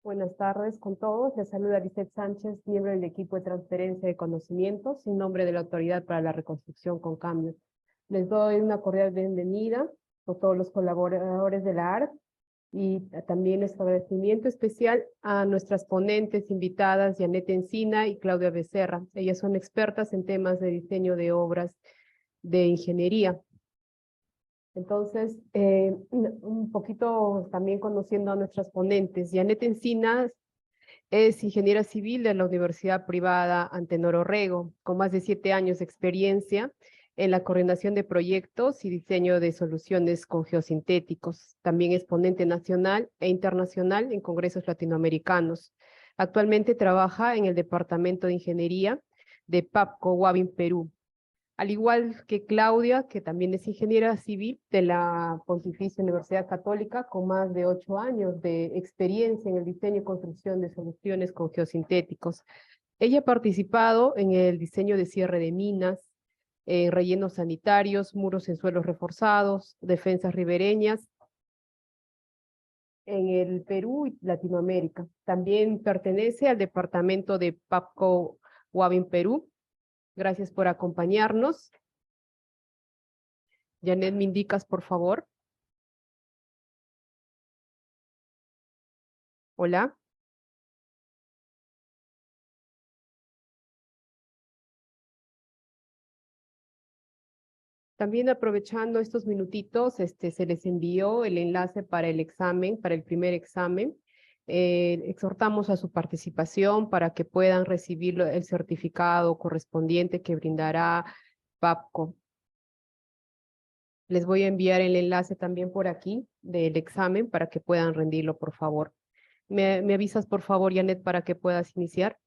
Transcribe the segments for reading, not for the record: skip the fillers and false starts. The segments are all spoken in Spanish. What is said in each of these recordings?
Buenas tardes con todos. Les saluda Lisette Sánchez, miembro del equipo de transferencia de conocimientos, en nombre de la Autoridad para la Reconstrucción con Cambios. Les doy una cordial bienvenida a todos los colaboradores de la ARC y también nuestro agradecimiento especial a nuestras ponentes invitadas, Janet Encina y Claudia Becerra. Ellas son expertas en temas de diseño de obras de ingeniería. Entonces, un poquito también conociendo a nuestras ponentes. Janet Encinas es ingeniera civil de la Universidad Privada Antenor Orrego, con más de 7 años de experiencia en la coordinación de proyectos y diseño de soluciones con geosintéticos. También es ponente nacional e internacional en congresos latinoamericanos. Actualmente trabaja en el Departamento de Ingeniería de PAPCO Huavín, Perú. Al igual que Claudia, que también es ingeniera civil de la Pontificia Universidad Católica, con más de 8 años de experiencia en el diseño y construcción de soluciones con geosintéticos. Ella ha participado en el diseño de cierre de minas, rellenos sanitarios, muros en suelos reforzados, defensas ribereñas en el Perú y Latinoamérica. También pertenece al departamento de PAPCO Huavín, Perú. Gracias por acompañarnos. Janet, ¿me indicas, por favor? Hola. También aprovechando estos minutitos, se les envió el enlace para el examen, para el primer examen. Exhortamos a su participación para que puedan recibir el certificado correspondiente que brindará PAPCO. Les voy a enviar el enlace también por aquí del examen para que puedan rendirlo, por favor. ¿Me avisas, por favor, Janet, para que puedas iniciar?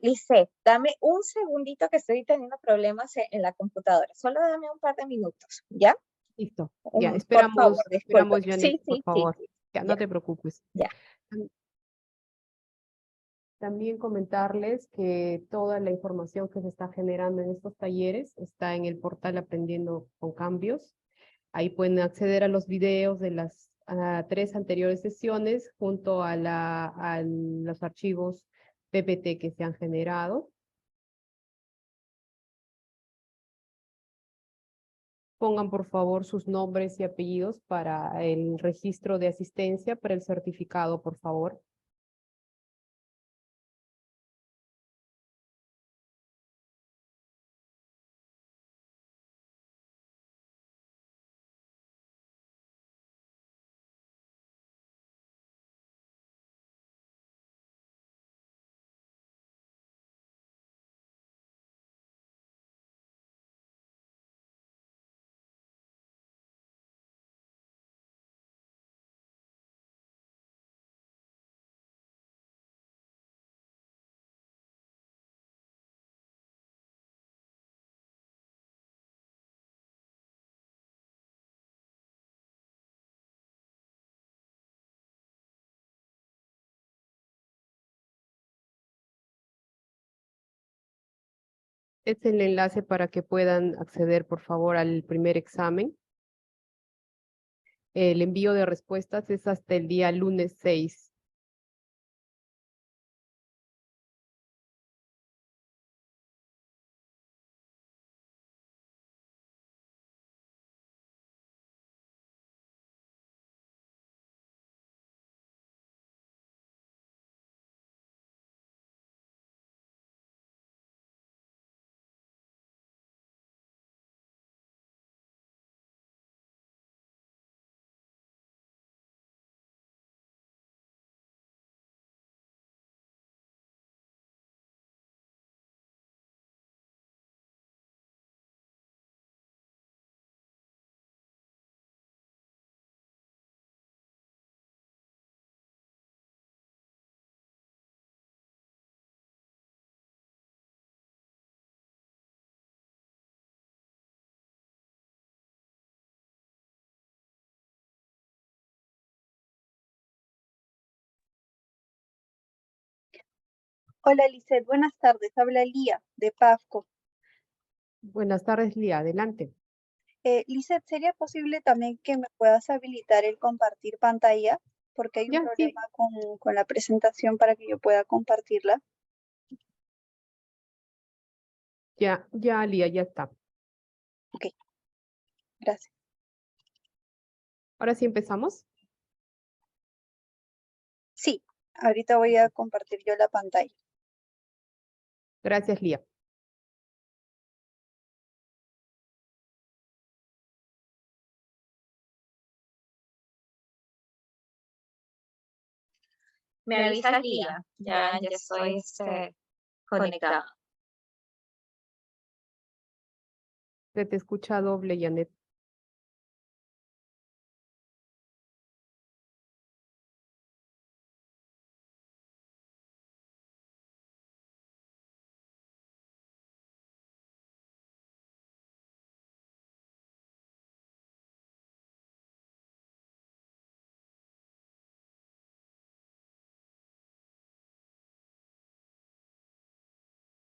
Lisette, dame un segundito que estoy teniendo problemas en la computadora. Solo dame un par de minutos, ¿ya? Listo. Ya, Por favor, esperamos, discúlpame. Janet, Sí, por sí, sí, favor. sí. Ya, Ya, no te preocupes. ya. También comentarles que toda la información que se está generando en estos talleres está en el portal Aprendiendo con Cambios. Ahí pueden acceder a los videos de las 3 anteriores sesiones junto a los archivos PPT que se han generado. Pongan por favor sus nombres y apellidos para el registro de asistencia, para el certificado, por favor. Este es el enlace para que puedan acceder, por favor, al primer examen. El envío de respuestas es hasta el día lunes 6. Hola, Lisette, buenas tardes. Habla Lía de PAFCO. Buenas tardes, Lía. Adelante. Lisette, ¿sería posible también que me puedas habilitar el compartir pantalla? Porque hay un Ya, sí. problema con la presentación para que yo pueda compartirla. Ya, ya, Lía, ya está. Ok, gracias. Ahora sí empezamos. Sí, ahorita voy a compartir yo la pantalla. Gracias, Lía. Me avisas, Lía. Ya estoy conectada. Se te escucha doble, Janet.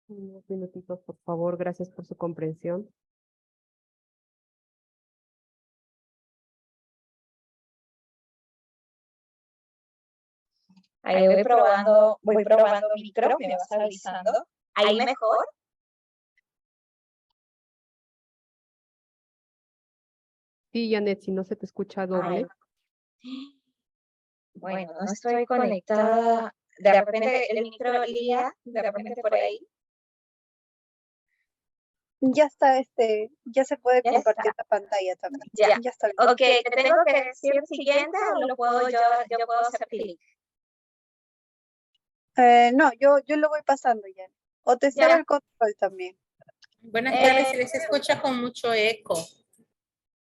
Unos minutitos, por favor. Gracias por su comprensión. Ahí voy probando micro, me vas avisando. Ahí mejor. Sí, Janet, si no se te escucha doble. Bueno, no estoy conectada. De repente el micro, Lía, de repente por ahí. Ya está, ya se puede Ya compartir está. la pantalla también. Ya. Ya está bien. Ok, ¿te tengo que decir siguiente o lo puedo yo puedo hacer clic? No, yo lo voy pasando ya. O te cedo Ya. el control también. Buenas tardes, se les escucha con mucho eco.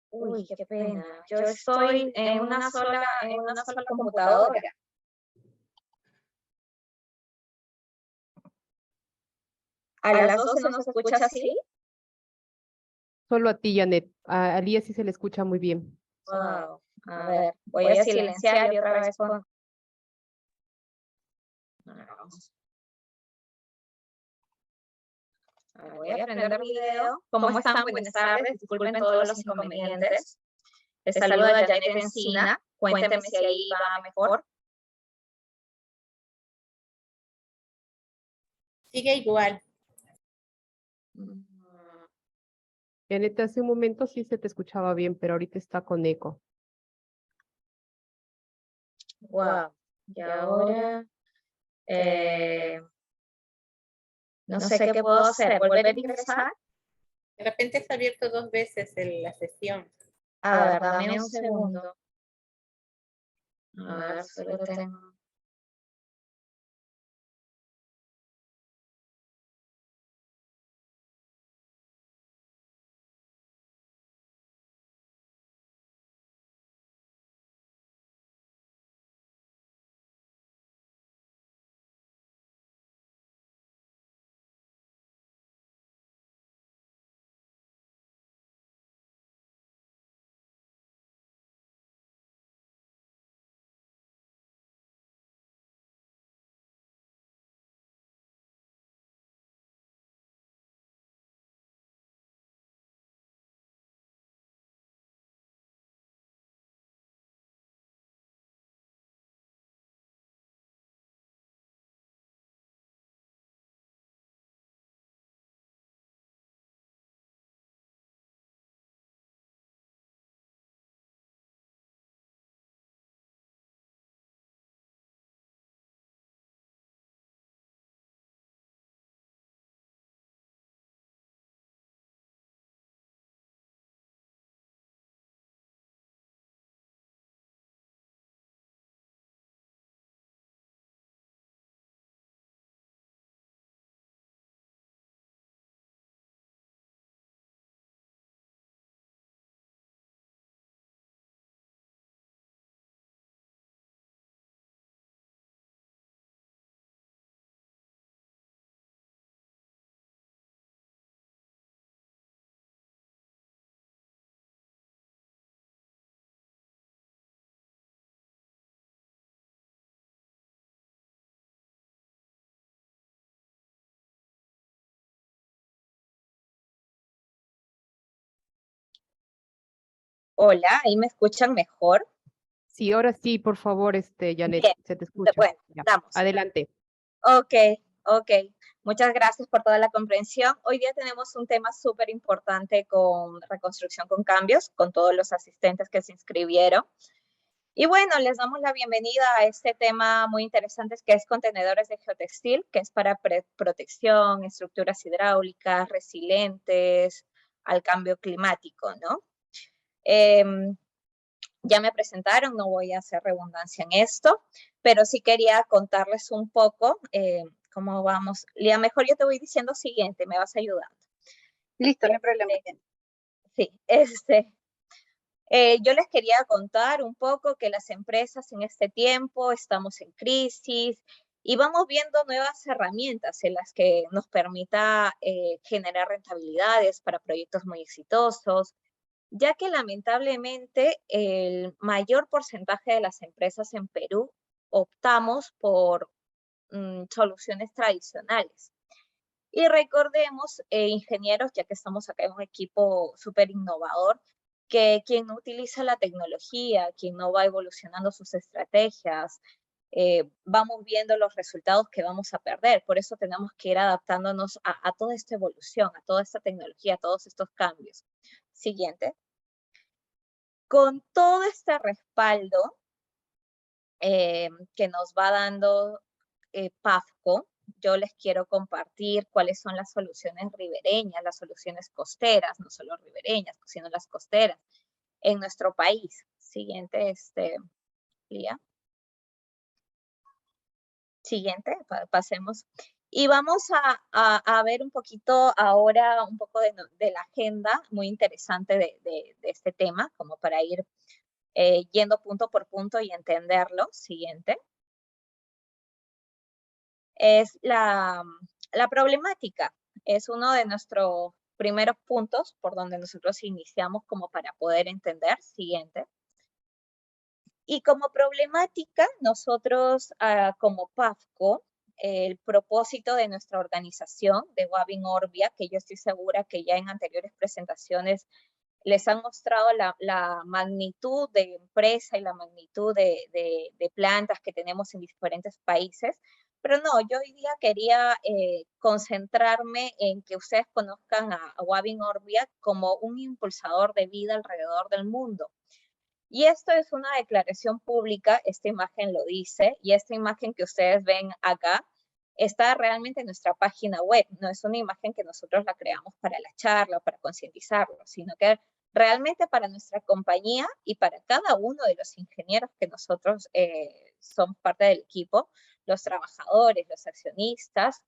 Uy, qué pena. Yo estoy en una sola computadora. A las 12 no se escucha así. Solo a ti, Janet. A Lía sí se le escucha muy bien. Wow. A ver, voy a silenciar y otra vez con. Voy a prender video. ¿Cómo están? Buenas tardes. Disculpen todos los inconvenientes. Les saluda Janet Encina. Cuéntenme si ahí va mejor. Sigue igual. Janet, hace un momento sí se te escuchaba bien, pero ahorita está con eco. Wow. Y ahora, no sé qué puedo hacer. ¿Volver a ingresar? De repente está abierto 2 veces la sesión. A ver, dame un segundo. A ver, solo tengo. Hola, ¿ahí me escuchan mejor? Sí, ahora sí, por favor, Janet, Bien, se te escucha. bueno, Ya, damos. adelante. Ok, ok. Muchas gracias por toda la comprensión. Hoy día tenemos un tema súper importante con reconstrucción con cambios, con todos los asistentes que se inscribieron. Y bueno, les damos la bienvenida a este tema muy interesante que es contenedores de geotextil, que es para protección, estructuras hidráulicas, resilientes al cambio climático, ¿no? Ya me presentaron, no voy a hacer redundancia en esto, pero sí quería contarles un poco cómo vamos. Lía, mejor yo te voy diciendo siguiente, me vas ayudando. Listo, no hay problema. Sí, yo les quería contar un poco que las empresas en este tiempo estamos en crisis y vamos viendo nuevas herramientas en las que nos permita generar rentabilidades para proyectos muy exitosos, ya que lamentablemente el mayor porcentaje de las empresas en Perú optamos por soluciones tradicionales. Y recordemos, ingenieros, ya que estamos acá en un equipo súper innovador, que quien no utiliza la tecnología, quien no va evolucionando sus estrategias, vamos viendo los resultados que vamos a perder. Por eso tenemos que ir adaptándonos a toda esta evolución, a toda esta tecnología, a todos estos cambios. Siguiente. Con todo este respaldo que nos va dando PAFCO, yo les quiero compartir cuáles son las soluciones ribereñas, las soluciones costeras, no solo ribereñas, sino las costeras en nuestro país. Siguiente, Lía. Siguiente, pasemos. Y vamos a ver un poquito ahora, un poco de la agenda muy interesante de este tema, como para ir yendo punto por punto y entenderlo. Siguiente. Es la problemática. Es uno de nuestros primeros puntos por donde nosotros iniciamos como para poder entender. Siguiente. Y como problemática, nosotros como PAFCO, el propósito de nuestra organización de Wavin Orbia, que yo estoy segura que ya en anteriores presentaciones les han mostrado la magnitud de empresa y la magnitud de plantas que tenemos en diferentes países. Pero no, yo hoy día quería concentrarme en que ustedes conozcan a Wavin Orbia como un impulsador de vida alrededor del mundo. Y esto es una declaración pública, esta imagen lo dice, y esta imagen que ustedes ven acá está realmente en nuestra página web. No es una imagen que nosotros la creamos para la charla o para concientizarlo, sino que realmente para nuestra compañía y para cada uno de los ingenieros que nosotros somos parte del equipo, los trabajadores, los accionistas,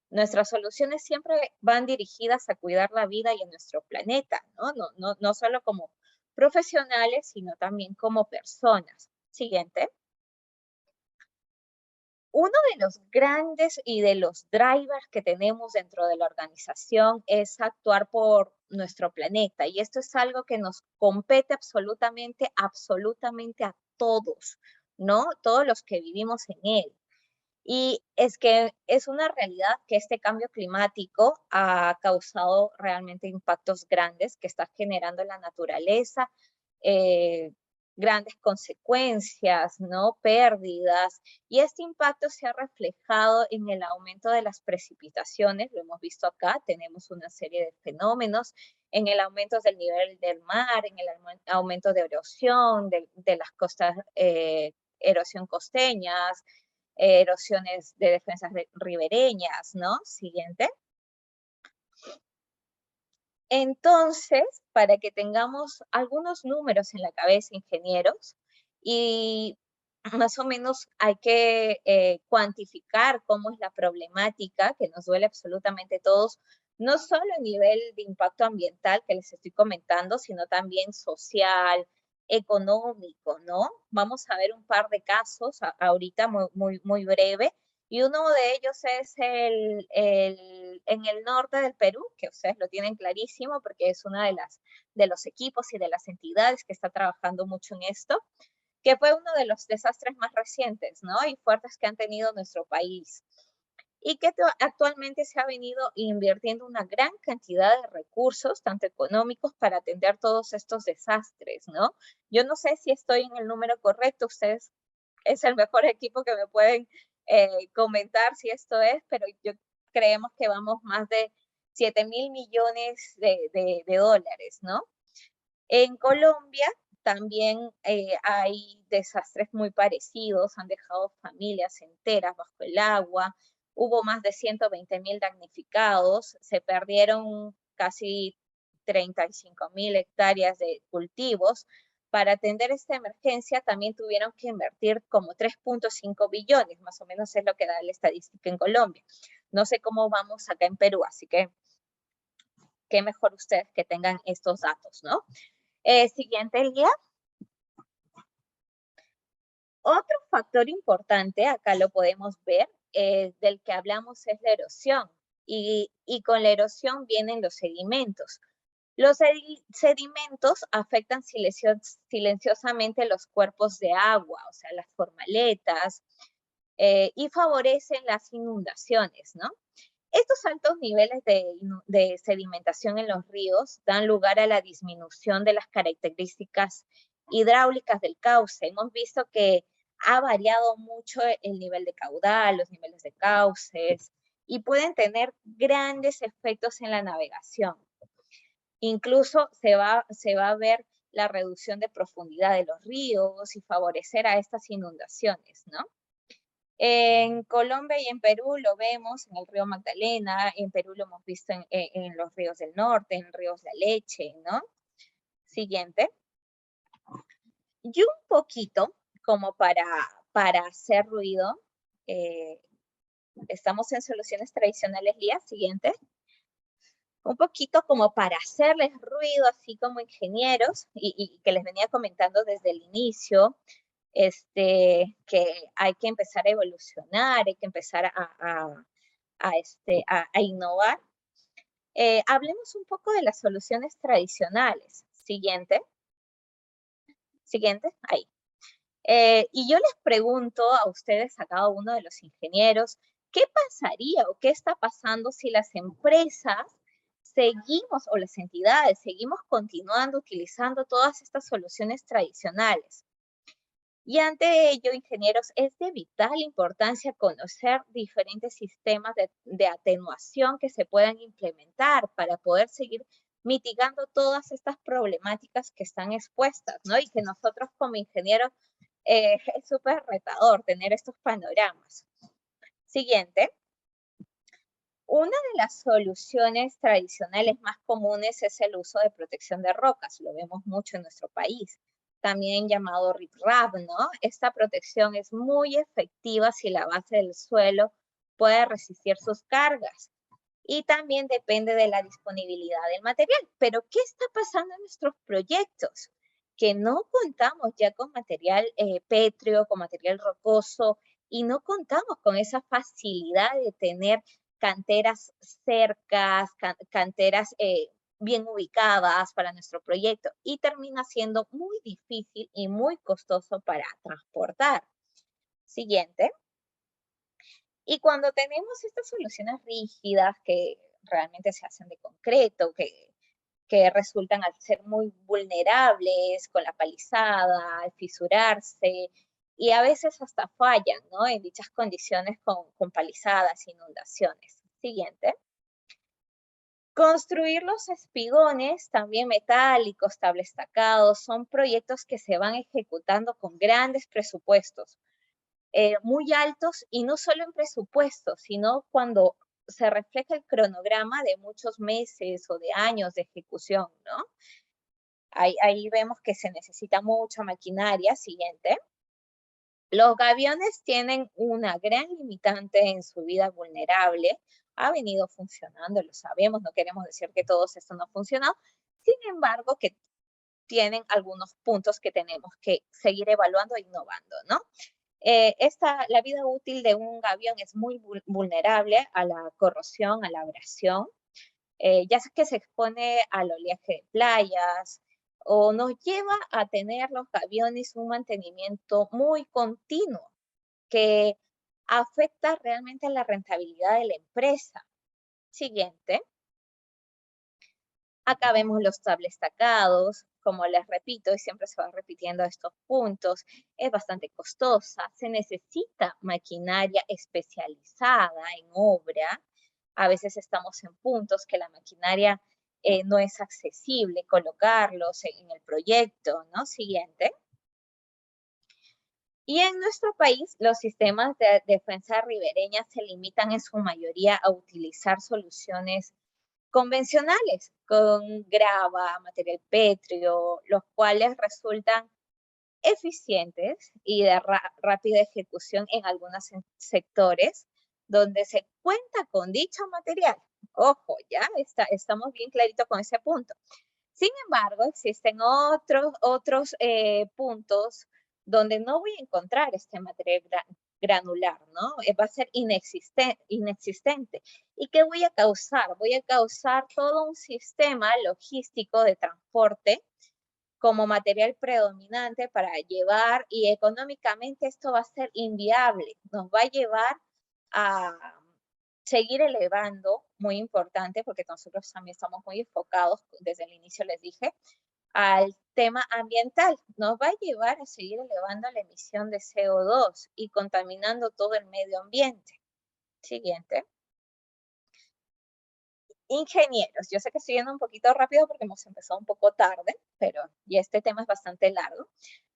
nuestras soluciones siempre van dirigidas a cuidar la vida y a nuestro planeta, no solo como profesionales, sino también como personas. Siguiente. Uno de los grandes y de los drivers que tenemos dentro de la organización es actuar por nuestro planeta. Y esto es algo que nos compete absolutamente a todos, ¿no? Todos los que vivimos en él. Y es que es una realidad que este cambio climático ha causado realmente impactos grandes que está generando en la naturaleza, grandes consecuencias, ¿no? Pérdidas. Y este impacto se ha reflejado en el aumento de las precipitaciones, lo hemos visto acá, tenemos una serie de fenómenos, en el aumento del nivel del mar, en el aumento de erosión, de las costas, erosión costeñas, erosiones de defensas ribereñas, ¿no? Siguiente. Entonces, para que tengamos algunos números en la cabeza, ingenieros, y más o menos hay que cuantificar cómo es la problemática que nos duele absolutamente a todos, no solo a nivel de impacto ambiental que les estoy comentando, sino también social, económico, ¿no? Vamos a ver un par de casos ahorita muy breve. Y uno de ellos es en el norte del Perú, que ustedes lo tienen clarísimo porque es una de los equipos y de las entidades que está trabajando mucho en esto, que fue uno de los desastres más recientes, ¿no? Y fuertes que han tenido nuestro país. y que actualmente se ha venido invirtiendo una gran cantidad de recursos, tanto económicos, para atender todos estos desastres, ¿no? Yo no sé si estoy en el número correcto, ustedes es el mejor equipo que me pueden comentar si esto es, pero yo creemos que vamos más de 7.000 millones de dólares, ¿no? En Colombia también hay desastres muy parecidos, han dejado familias enteras bajo el agua, hubo más de 120.000 damnificados, se perdieron casi 35.000 hectáreas de cultivos. Para atender esta emergencia también tuvieron que invertir como 3.5 billones, más o menos es lo que da la estadística en Colombia. No sé cómo vamos acá en Perú, así que qué mejor ustedes que tengan estos datos, ¿no? Siguiente, Elía. Otro factor importante, acá lo podemos ver, del que hablamos es la erosión. Y con la erosión vienen los sedimentos. Los sedimentos afectan silenciosamente los cuerpos de agua, o sea, las formaletas, y favorecen las inundaciones, ¿no? Estos altos niveles de sedimentación en los ríos dan lugar a la disminución de las características hidráulicas del cauce. Hemos visto que ha variado mucho el nivel de caudal, los niveles de cauces, y pueden tener grandes efectos en la navegación. Incluso se va a ver la reducción de profundidad de los ríos y favorecer a estas inundaciones, ¿no? En Colombia y en Perú lo vemos en el río Magdalena, en Perú lo hemos visto en los ríos del norte, en ríos La Leche, ¿no? Siguiente. Y un poquito, como para hacer ruido, estamos en soluciones tradicionales, Lía, siguiente. Un poquito como para hacerles ruido, así como ingenieros, y que les venía comentando desde el inicio, que hay que empezar a evolucionar, hay que empezar a innovar. Hablemos un poco de las soluciones tradicionales. Siguiente. Siguiente, ahí. Y yo les pregunto a ustedes, a cada uno de los ingenieros, ¿qué pasaría o qué está pasando si las empresas seguimos, o las entidades, seguimos continuando utilizando todas estas soluciones tradicionales? Y ante ello, ingenieros, es de vital importancia conocer diferentes sistemas de atenuación que se puedan implementar para poder seguir mitigando todas estas problemáticas que están expuestas, ¿no? Y que nosotros como ingenieros es súper retador tener estos panoramas. Siguiente. Una de las soluciones tradicionales más comunes es el uso de protección de rocas. Lo vemos mucho en nuestro país. También llamado riprap, ¿no? Esta protección es muy efectiva si la base del suelo puede resistir sus cargas. Y también depende de la disponibilidad del material. Pero, ¿qué está pasando en nuestros proyectos? Que no contamos ya con material pétreo, con material rocoso, y no contamos con esa facilidad de tener canteras cercas, canteras bien ubicadas para nuestro proyecto, y termina siendo muy difícil y muy costoso para transportar. Siguiente. Y cuando tenemos estas soluciones rígidas que realmente se hacen de concreto, que resultan al ser muy vulnerables con la palizada, al fisurarse, y a veces hasta fallan, ¿no? En dichas condiciones con palizadas, inundaciones. Siguiente. Construir los espigones, también metálicos, tablestacados, son proyectos que se van ejecutando con grandes presupuestos, muy altos, y no solo en presupuestos, sino cuando se refleja el cronograma de muchos meses o de años de ejecución, ¿no? Ahí vemos que se necesita mucha maquinaria. Siguiente. Los gaviones tienen una gran limitante en su vida vulnerable. Ha venido funcionando, lo sabemos, no queremos decir que todo esto no ha funcionado. Sin embargo, que tienen algunos puntos que tenemos que seguir evaluando e innovando, ¿no? La vida útil de un gavión es muy vulnerable a la corrosión, a la abrasión, ya que se expone al oleaje de playas, o nos lleva a tener los gaviones un mantenimiento muy continuo, que afecta realmente la rentabilidad de la empresa. Siguiente. Acá vemos los tables tacados, como les repito, y siempre se van repitiendo estos puntos, es bastante costosa, se necesita maquinaria especializada en obra, a veces estamos en puntos que la maquinaria no es accesible colocarlos en el proyecto, ¿no? Siguiente. Y en nuestro país, los sistemas de defensa ribereña se limitan en su mayoría a utilizar soluciones convencionales con grava, material pétreo, los cuales resultan eficientes y de rápida ejecución en algunos sectores donde se cuenta con dicho material. Ojo, ya estamos bien claritos con ese punto. Sin embargo, existen otros puntos donde no voy a encontrar este material granular, ¿no? Va a ser inexistente. ¿Y qué voy a causar? Voy a causar todo un sistema logístico de transporte como material predominante para llevar, y económicamente esto va a ser inviable. Nos va a llevar a seguir elevando, muy importante, porque nosotros también estamos muy enfocados, desde el inicio les dije, al tema ambiental. Nos va a llevar a seguir elevando la emisión de CO2 y contaminando todo el medio ambiente. Siguiente. Ingenieros, yo sé que estoy yendo un poquito rápido porque hemos empezado un poco tarde, pero y este tema es bastante largo.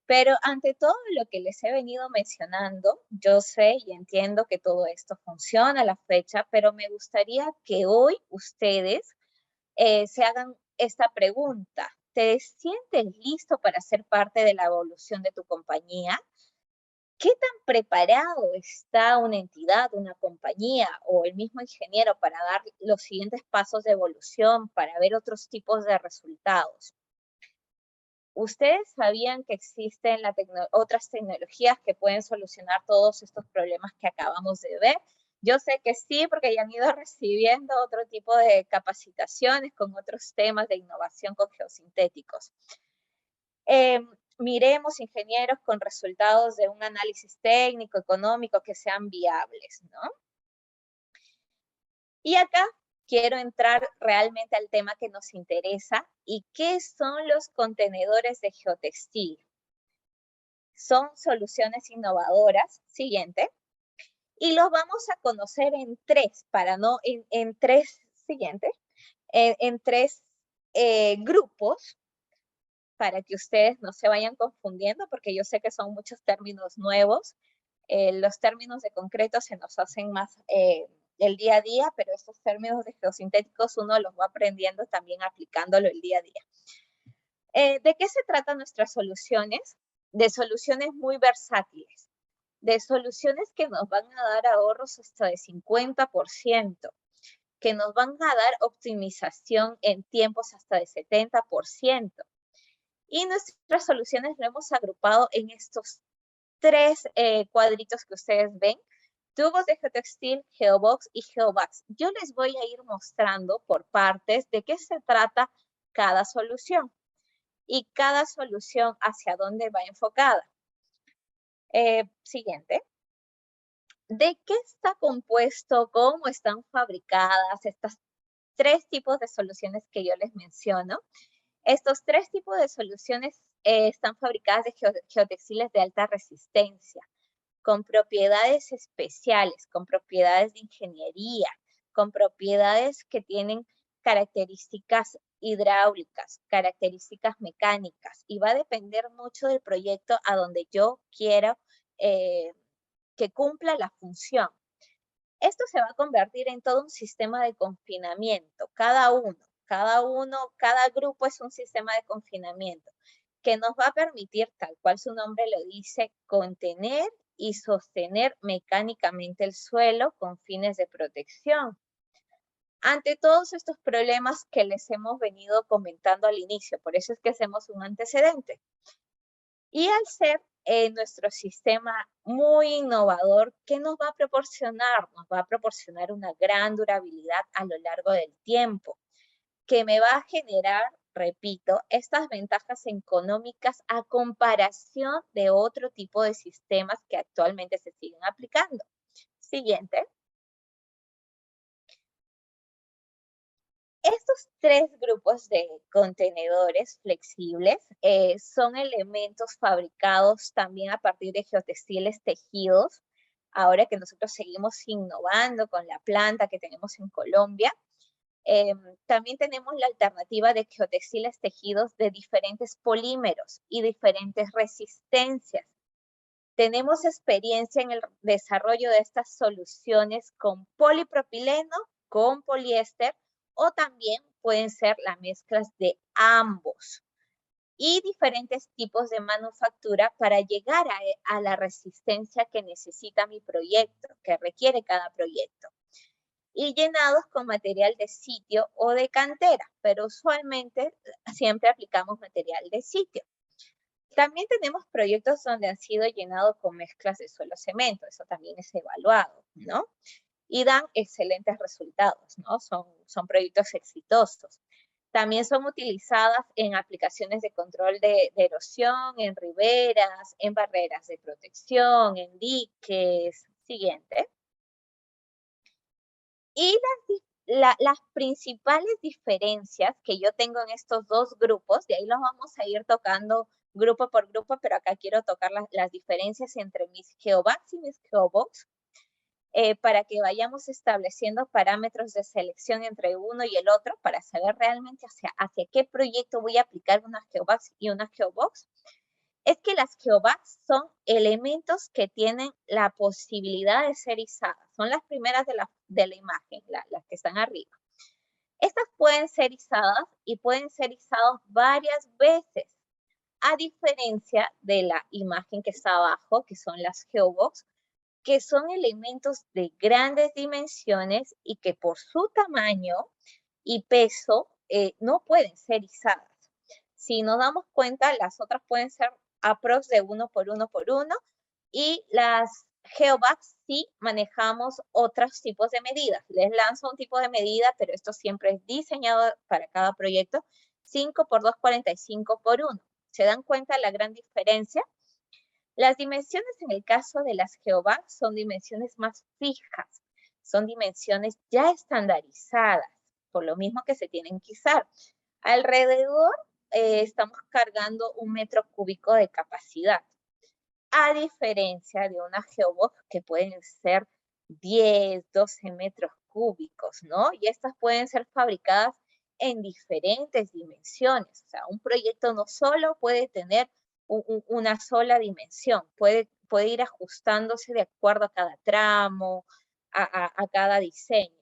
Pero ante todo lo que les he venido mencionando, yo sé y entiendo que todo esto funciona a la fecha, pero me gustaría que hoy ustedes se hagan esta pregunta. ¿Te sientes listo para ser parte de la evolución de tu compañía? ¿Qué tan preparado está una entidad, una compañía o el mismo ingeniero para dar los siguientes pasos de evolución, para ver otros tipos de resultados? ¿Ustedes sabían que existen otras tecnologías que pueden solucionar todos estos problemas que acabamos de ver? Yo sé que sí, porque ya han ido recibiendo otro tipo de capacitaciones con otros temas de innovación con geosintéticos. Miremos, ingenieros, con resultados de un análisis técnico, económico, que sean viables, ¿no? Y acá quiero entrar realmente al tema que nos interesa, y qué son los contenedores de geotextil. Son soluciones innovadoras, siguiente, y los vamos a conocer en tres, en tres grupos, para que ustedes no se vayan confundiendo, porque yo sé que son muchos términos nuevos. Los términos de concreto se nos hacen más el día a día, pero estos términos de geosintéticos uno los va aprendiendo también aplicándolo el día a día. ¿De qué se tratan nuestras soluciones? De soluciones muy versátiles, de soluciones que nos van a dar ahorros hasta de 50%, que nos van a dar optimización en tiempos hasta de 70%. Y nuestras soluciones lo hemos agrupado en estos tres cuadritos que ustedes ven: tubos de geotextil, geobox y geovacs. Yo les voy a ir mostrando por partes de qué se trata cada solución y cada solución hacia dónde va enfocada. Siguiente. ¿De qué está compuesto? ¿Cómo están fabricadas estas tres tipos de soluciones que yo les menciono? Estos tres tipos de soluciones están fabricadas de geotextiles de alta resistencia, con propiedades especiales, con propiedades de ingeniería, con propiedades que tienen características hidráulicas, características mecánicas, y va a depender mucho del proyecto a donde yo quiero que cumpla la función. Esto se va a convertir en todo un sistema de confinamiento, cada grupo es un sistema de confinamiento que nos va a permitir, tal cual su nombre lo dice, contener y sostener mecánicamente el suelo con fines de protección. Ante todos estos problemas que les hemos venido comentando al inicio, por eso es que hacemos un antecedente. Y al ser nuestro sistema muy innovador, ¿qué nos va a proporcionar? Nos va a proporcionar una gran durabilidad a lo largo del tiempo, que me va a generar, repito, estas ventajas económicas a comparación de otro tipo de sistemas que actualmente se siguen aplicando. Siguiente. Estos tres grupos de contenedores flexibles son elementos fabricados también a partir de geotextiles tejidos. Ahora que nosotros seguimos innovando con la planta que tenemos en Colombia, también tenemos la alternativa de geotextiles tejidos de diferentes polímeros y diferentes resistencias. Tenemos experiencia en el desarrollo de estas soluciones con polipropileno, con poliéster, o también pueden ser las mezclas de ambos. Y diferentes tipos de manufactura para llegar a la resistencia que necesita mi proyecto, que requiere cada proyecto. Y llenados con material de sitio o de cantera, pero usualmente siempre aplicamos material de sitio. También tenemos proyectos donde han sido llenados con mezclas de suelo-cemento, eso también es evaluado, ¿no? Y dan excelentes resultados, ¿no? Son proyectos exitosos. También son utilizadas en aplicaciones de control de erosión, en riberas, en barreras de protección, en diques. Siguiente. Y las principales diferencias que yo tengo en estos dos grupos, de ahí los vamos a ir tocando grupo por grupo, pero acá quiero tocar las diferencias entre mis geobags y mis geobox, para que vayamos estableciendo parámetros de selección entre uno y el otro para saber realmente hacia qué proyecto voy a aplicar una geobags y una geobox. Es que las geobags son elementos que tienen la posibilidad de ser izadas. Son las primeras de la imagen, las que están arriba. Estas pueden ser izadas y pueden ser izadas varias veces, a diferencia de la imagen que está abajo, que son las geobox, que son elementos de grandes dimensiones y que por su tamaño y peso no pueden ser izadas. Si nos damos cuenta, las otras pueden ser aprox de 1 por 1 por 1 y las geobags sí manejamos otros tipos de medidas. Les lanzo un tipo de medida, pero esto siempre es diseñado para cada proyecto, 5 por 2, 45 por 1. ¿Se dan cuenta la gran diferencia? Las dimensiones en el caso de las geobags son dimensiones más fijas, son dimensiones ya estandarizadas, por lo mismo que se tienen que izar. Alrededor estamos cargando 1 metro cúbico de capacidad, a diferencia de una geobox que pueden ser 10, 12 metros cúbicos, ¿no? Y estas pueden ser fabricadas en diferentes dimensiones. O sea, un proyecto no solo puede tener una sola dimensión, puede ir ajustándose de acuerdo a cada tramo, a cada diseño.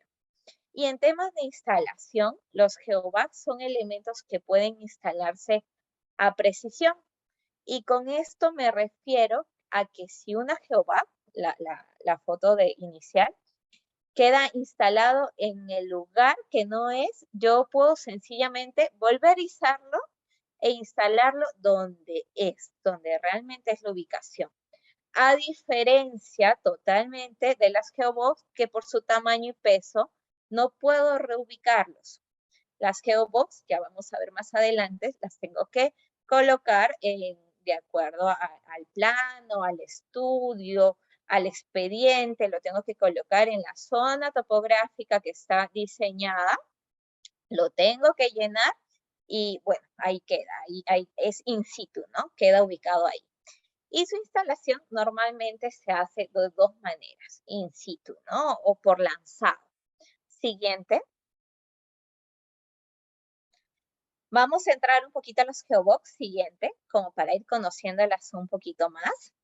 Y en temas de instalación, los geobags son elementos que pueden instalarse a precisión. Y con esto me refiero a que si una geobag, la foto inicial, queda instalado en el lugar que no es, yo puedo sencillamente volver a izarlo e instalarlo donde es, donde realmente es la ubicación. A diferencia totalmente de las geobox que por su tamaño y peso no puedo reubicarlos. Las geobox, ya vamos a ver más adelante, las tengo que colocar de acuerdo al plano, al estudio, al expediente, lo tengo que colocar en la zona topográfica que está diseñada, lo tengo que llenar y bueno, ahí queda, ahí es in situ, ¿no? Queda ubicado ahí. Y su instalación normalmente se hace de dos maneras, in situ, ¿no? O por lanzado. Siguiente. Vamos a entrar un poquito a los geobox, siguiente, como para ir conociéndolas un poquito más.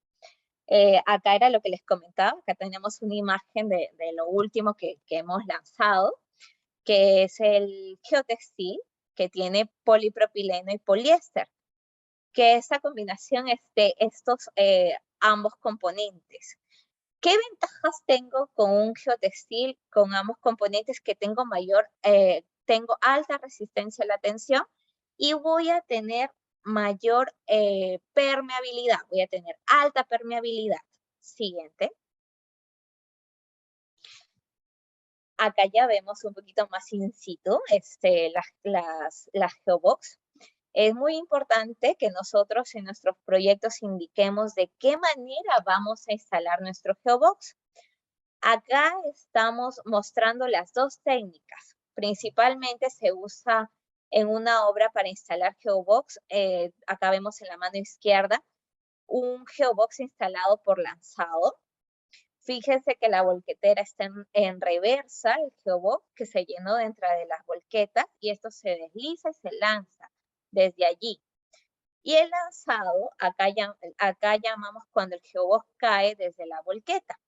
Acá era lo que les comentaba, acá tenemos una imagen de lo último que hemos lanzado, que es el geotextil, que tiene polipropileno y poliéster, que esa combinación es de estos ambos componentes. ¿Qué ventajas tengo con un geotextil con ambos componentes? Que tengo tengo alta resistencia a la tensión y voy a tener mayor permeabilidad, voy a tener alta permeabilidad. Siguiente. Acá ya vemos un poquito más in situ las geobox. Es muy importante que nosotros en nuestros proyectos indiquemos de qué manera vamos a instalar nuestro geobox. Acá estamos mostrando las dos técnicas. Principalmente se usa en una obra para instalar Geobox. Acá vemos en la mano izquierda un Geobox instalado por lanzado. Fíjense que la volquetera está en reversa, el Geobox, que se llenó dentro de las volquetas, y esto se desliza y se lanza desde allí. Y el lanzado, acá llamamos cuando el Geobox cae desde la volqueta.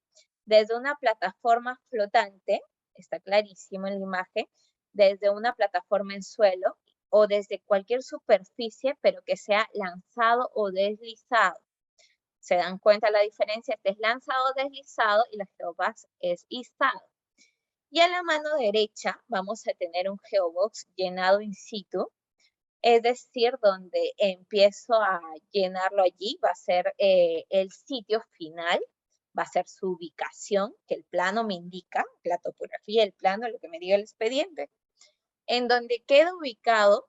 Desde una plataforma flotante, está clarísimo en la imagen, desde una plataforma en suelo o desde cualquier superficie, pero que sea lanzado o deslizado. ¿Se dan cuenta la diferencia? Este es lanzado o deslizado y la Geobox es izado. Y a la mano derecha vamos a tener un Geobox llenado in situ, es decir, donde empiezo a llenarlo allí, va a ser el sitio final, va a ser su ubicación, que el plano me indica, la topografía, el plano, lo que me diga el expediente, en donde queda ubicado,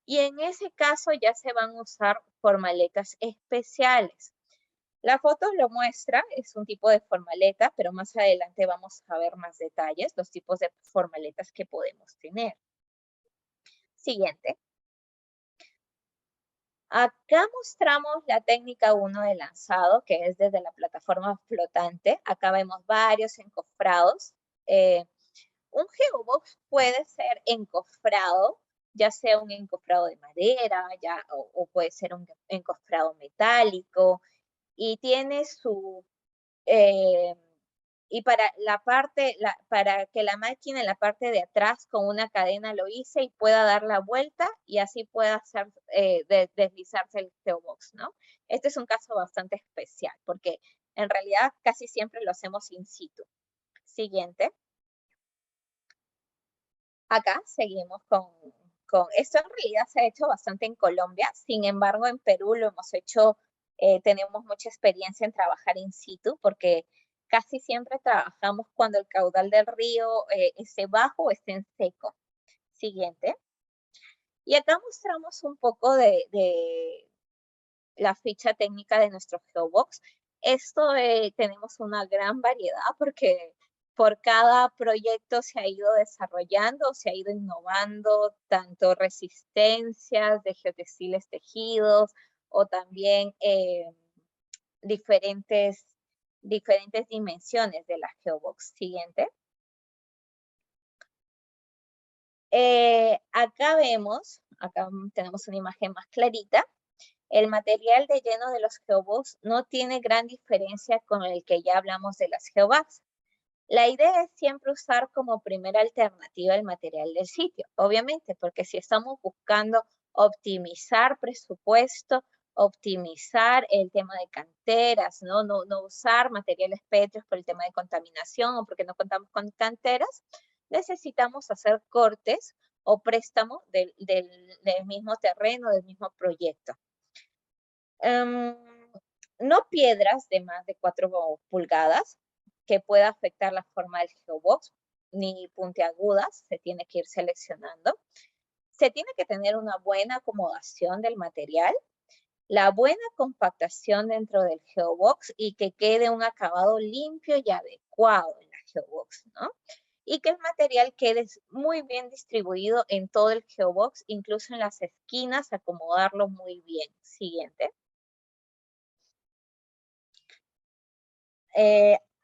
y en ese caso ya se van a usar formaletas especiales. La foto lo muestra, es un tipo de formaleta, pero más adelante vamos a ver más detalles, los tipos de formaletas que podemos tener. Siguiente. Acá mostramos la técnica 1 de lanzado, que es desde la plataforma flotante. Acá vemos varios encofrados. Un Geobox puede ser encofrado, ya sea un encofrado de madera, o puede ser un encofrado metálico, y tiene su... y para para que la máquina en la parte de atrás con una cadena lo hice y pueda dar la vuelta y así pueda hacer, deslizarse el Geobox, ¿no? Este es un caso bastante especial porque en realidad casi siempre lo hacemos in situ. Siguiente. Acá seguimos con esto. En realidad se ha hecho bastante en Colombia, sin embargo en Perú lo hemos hecho, tenemos mucha experiencia en trabajar in situ porque casi siempre trabajamos cuando el caudal del río esté bajo o esté en seco. Siguiente. Y acá mostramos un poco de la ficha técnica de nuestro Geobox. Esto tenemos una gran variedad porque por cada proyecto se ha ido desarrollando, se ha ido innovando, tanto resistencias de geotextiles tejidos o también diferentes dimensiones de la Geobox. Siguiente. Acá tenemos una imagen más clarita. El material de lleno de los Geobox no tiene gran diferencia con el que ya hablamos de las Geobox. La idea es siempre usar como primera alternativa el material del sitio, obviamente, porque si estamos buscando optimizar presupuesto, optimizar el tema de canteras, no usar materiales pétreos por el tema de contaminación o porque no contamos con canteras, necesitamos hacer cortes o préstamo del mismo terreno, del mismo proyecto. No piedras de más de 4 pulgadas que pueda afectar la forma del Geobox, ni puntiagudas, se tiene que ir seleccionando. Se tiene que tener una buena acomodación del material, la buena compactación dentro del Geobox y que quede un acabado limpio y adecuado en la Geobox, ¿no? Y que el material quede muy bien distribuido en todo el Geobox, incluso en las esquinas, acomodarlo muy bien. Siguiente.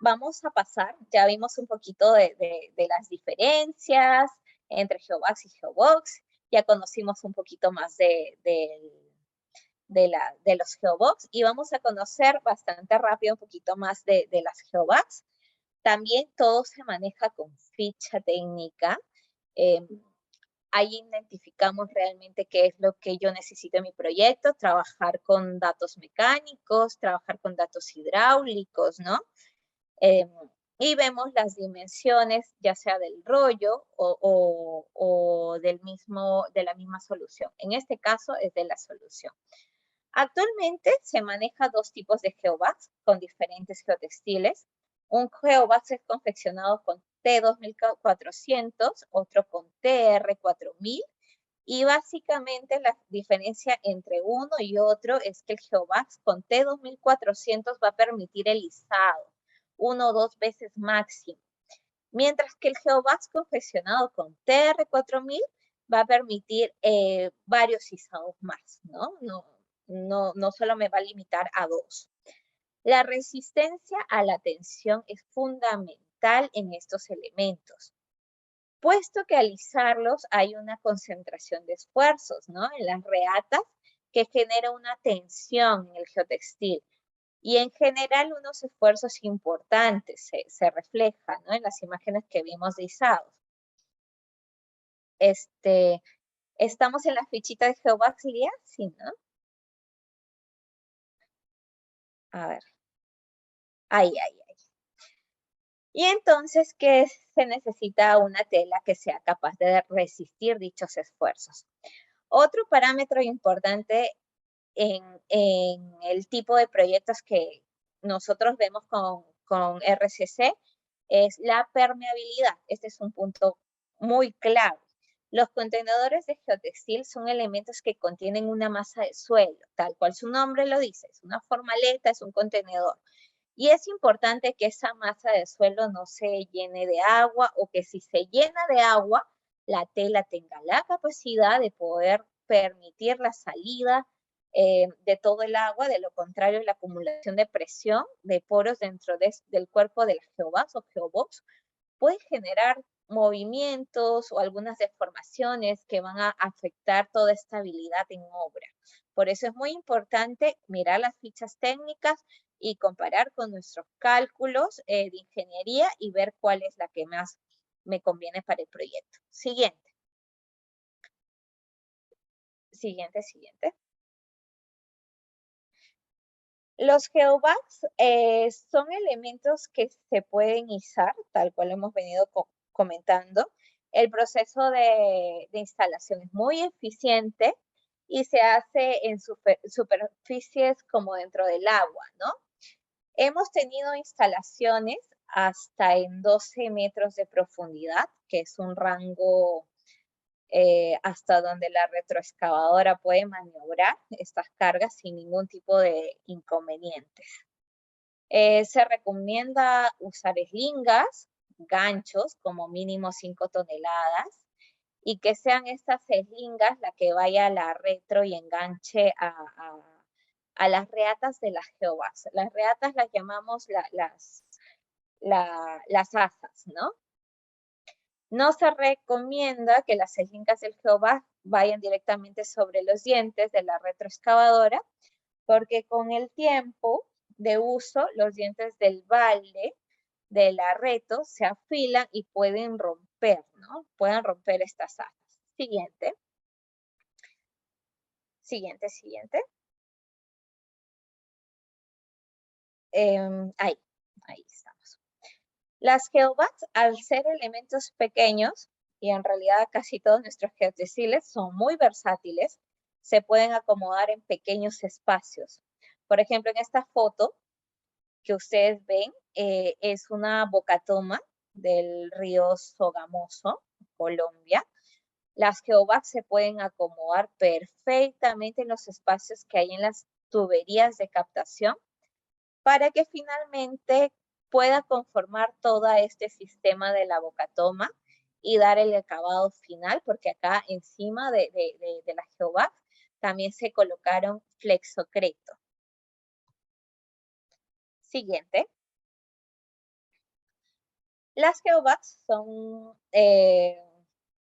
Vamos a pasar, ya vimos un poquito de las diferencias entre Geobox y Geobox, ya conocimos un poquito más de los Geobox y vamos a conocer bastante rápido un poquito más de las Geobox. También todo se maneja con ficha técnica. Ahí identificamos realmente qué es lo que yo necesito en mi proyecto, trabajar con datos mecánicos, trabajar con datos hidráulicos, ¿no? Y vemos las dimensiones, ya sea del rollo o de la misma solución. En este caso es de la solución. Actualmente se maneja dos tipos de Geobox con diferentes geotextiles. Un Geobox es confeccionado con T2400, otro con TR4000. Y básicamente la diferencia entre uno y otro es que el Geobox con T2400 va a permitir el izado. 1 o 2 veces máximo. Mientras que el GeoVax confeccionado con TR4000 va a permitir varios izados más, ¿no? No solo me va a limitar a 2. La resistencia a la tensión es fundamental en estos elementos, puesto que al izarlos hay una concentración de esfuerzos, ¿no? En las reatas que genera una tensión en el geotextil. Y en general unos esfuerzos importantes se reflejan, ¿no? En las imágenes que vimos de izados. ¿Estamos en la fichita de GeoVax, Lía? Sí, ¿no? A ver. Ahí. Y entonces, ¿qué se necesita? Una tela que sea capaz de resistir dichos esfuerzos. Otro parámetro importante en el tipo de proyectos que nosotros vemos con RCC es la permeabilidad. Este es un punto muy clave. Los contenedores de geotextil son elementos que contienen una masa de suelo, tal cual su nombre lo dice, es una formaleta, es un contenedor. Y es importante que esa masa de suelo no se llene de agua o que si se llena de agua, la tela tenga la capacidad de poder permitir la salida de todo el agua. De lo contrario, la acumulación de presión de poros dentro del cuerpo de la GeoVax o GeoBox puede generar movimientos o algunas deformaciones que van a afectar toda estabilidad en obra. Por eso es muy importante mirar las fichas técnicas y comparar con nuestros cálculos de ingeniería y ver cuál es la que más me conviene para el proyecto. Siguiente. Los GeoVax son elementos que se pueden izar, tal cual hemos venido comentando. El proceso de instalación es muy eficiente y se hace en superficies como dentro del agua, ¿no? Hemos tenido instalaciones hasta en 12 metros de profundidad, que es un rango hasta donde la retroexcavadora puede maniobrar estas cargas sin ningún tipo de inconvenientes. Se recomienda usar eslingas, ganchos, como mínimo 5 toneladas, y que sean estas eslingas la que vaya a la retro y enganche a las reatas de las GeoVax. Las reatas las llamamos las asas, ¿no? No se recomienda que las eslingas del GeoVax vayan directamente sobre los dientes de la retroexcavadora, porque con el tiempo de uso, los dientes del balde de la reto se afilan y pueden romper, ¿no? Pueden romper estas asas. Siguiente. Ahí estamos. Las GeoVax, al ser elementos pequeños, y en realidad casi todos nuestros geotextiles son muy versátiles, se pueden acomodar en pequeños espacios. Por ejemplo, en esta foto que ustedes ven, es una bocatoma del río Sogamoso, Colombia. Las GeoVax se pueden acomodar perfectamente en los espacios que hay en las tuberías de captación para que finalmente pueda conformar todo este sistema de la bocatoma y dar el acabado final, porque acá encima de la GeoVax también se colocaron flexocreto. Siguiente. Las GeoVax son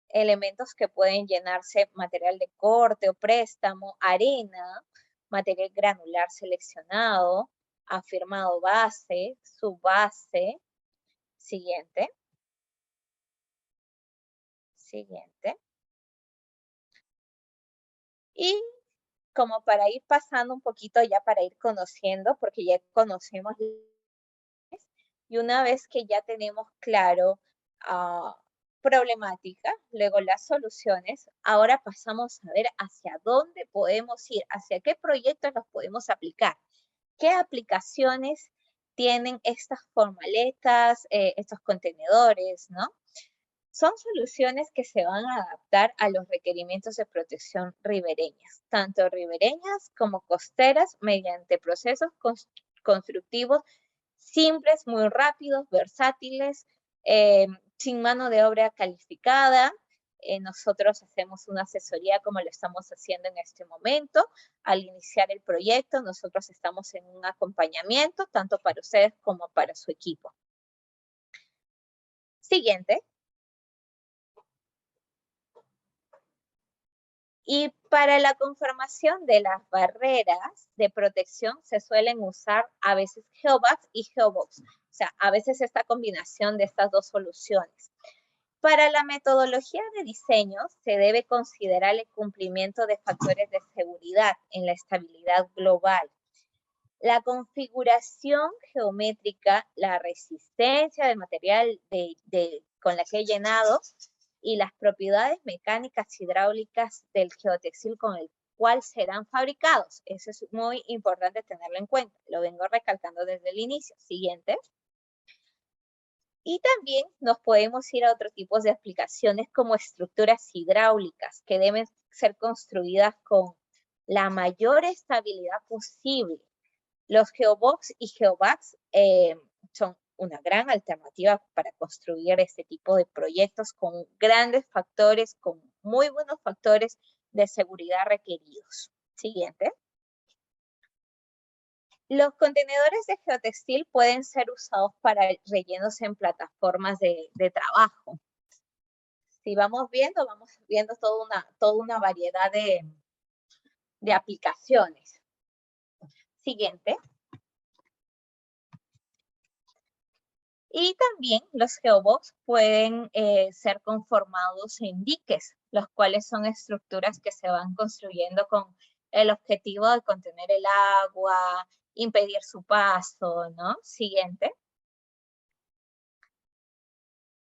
elementos que pueden llenarse material de corte o préstamo, arena, material granular seleccionado, afirmado base, subbase. Siguiente. Y como para ir pasando un poquito ya para ir conociendo, porque ya conocemos, y una vez que ya tenemos claro problemática, luego las soluciones, ahora pasamos a ver hacia dónde podemos ir, hacia qué proyectos los podemos aplicar, qué aplicaciones tienen estas formaletas, estos contenedores, ¿no? Son soluciones que se van a adaptar a los requerimientos de protección ribereñas, tanto ribereñas como costeras, mediante procesos constructivos simples, muy rápidos, versátiles, sin mano de obra calificada. Nosotros hacemos una asesoría como lo estamos haciendo en este momento. Al iniciar el proyecto, nosotros estamos en un acompañamiento, tanto para ustedes como para su equipo. Siguiente. Y para la conformación de las barreras de protección se suelen usar a veces Geobags y Geobox. O sea, a veces esta combinación de estas dos soluciones. Para la metodología de diseño se debe considerar el cumplimiento de factores de seguridad en la estabilidad global. La configuración geométrica, la resistencia del material con la que he llenado y las propiedades mecánicas hidráulicas del geotextil con el cual serán fabricados. Eso es muy importante tenerlo en cuenta. Lo vengo recalcando desde el inicio. Siguiente. Y también nos podemos ir a otros tipos de aplicaciones como estructuras hidráulicas que deben ser construidas con la mayor estabilidad posible. Los Geobox y Geobags son una gran alternativa para construir este tipo de proyectos con grandes factores, con muy buenos factores de seguridad requeridos. Siguiente. Los contenedores de geotextil pueden ser usados para rellenos en plataformas de trabajo. Si vamos viendo toda una variedad de aplicaciones. Siguiente. Y también los geobox pueden ser conformados en diques, los cuales son estructuras que se van construyendo con el objetivo de contener el agua, impedir su paso, ¿no? Siguiente.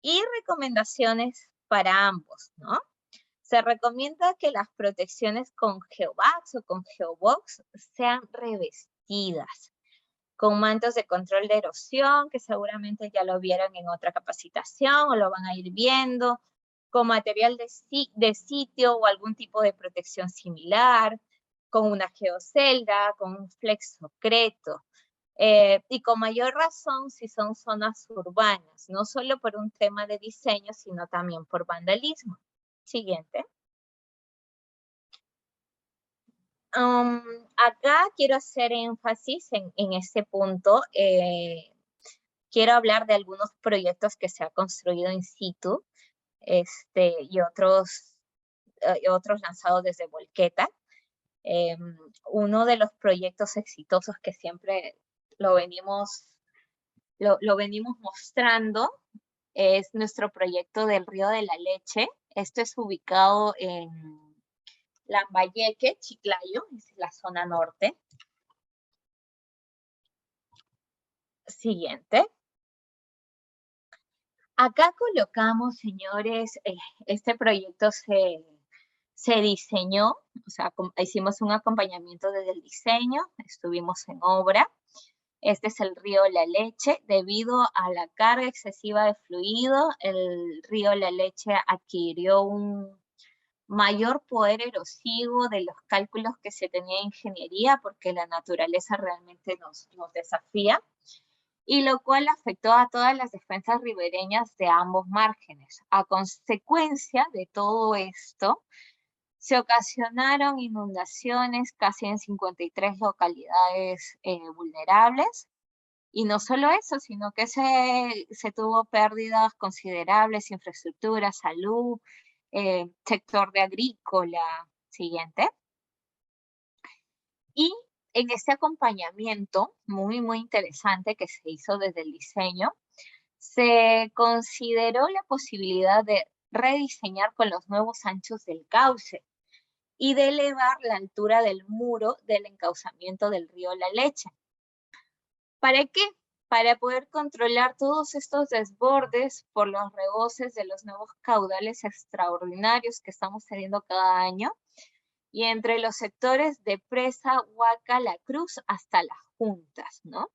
Y recomendaciones para ambos, ¿no? Se recomienda que las protecciones con Geobags o con Geobox sean revestidas con mantos de control de erosión, que seguramente ya lo vieron en otra capacitación o lo van a ir viendo, con material de sitio o algún tipo de protección similar, con una geocelda, con un flexocreto. Y con mayor razón si son zonas urbanas, no solo por un tema de diseño, sino también por vandalismo. Siguiente. Acá quiero hacer énfasis en este punto. Quiero hablar de algunos proyectos que se han construido in situ y otros lanzados desde Volqueta. Uno de los proyectos exitosos que siempre lo venimos mostrando es nuestro proyecto del Río de la Leche. Esto es ubicado en Lambayeque, Chiclayo, es la zona norte. Siguiente. Acá colocamos, señores, este proyecto se diseñó, o sea, hicimos un acompañamiento desde el diseño, estuvimos en obra. Este es el río La Leche. Debido a la carga excesiva de fluido, el río La Leche adquirió un mayor poder erosivo de los cálculos que se tenía en ingeniería, porque la naturaleza realmente nos desafía, y lo cual afectó a todas las defensas ribereñas de ambos márgenes. A consecuencia de todo esto, se ocasionaron inundaciones casi en 53 localidades vulnerables. Y no solo eso, sino que se tuvo pérdidas considerables, infraestructura, salud, sector de agrícola. Siguiente. Y en este acompañamiento muy, muy interesante que se hizo desde el diseño, se consideró la posibilidad de rediseñar con los nuevos anchos del cauce y de elevar la altura del muro del encauzamiento del río La Leche. ¿Para qué? Para poder controlar todos estos desbordes por los reboces de los nuevos caudales extraordinarios que estamos teniendo cada año, y entre los sectores de Presa, Huaca, La Cruz, hasta Las Juntas, ¿no?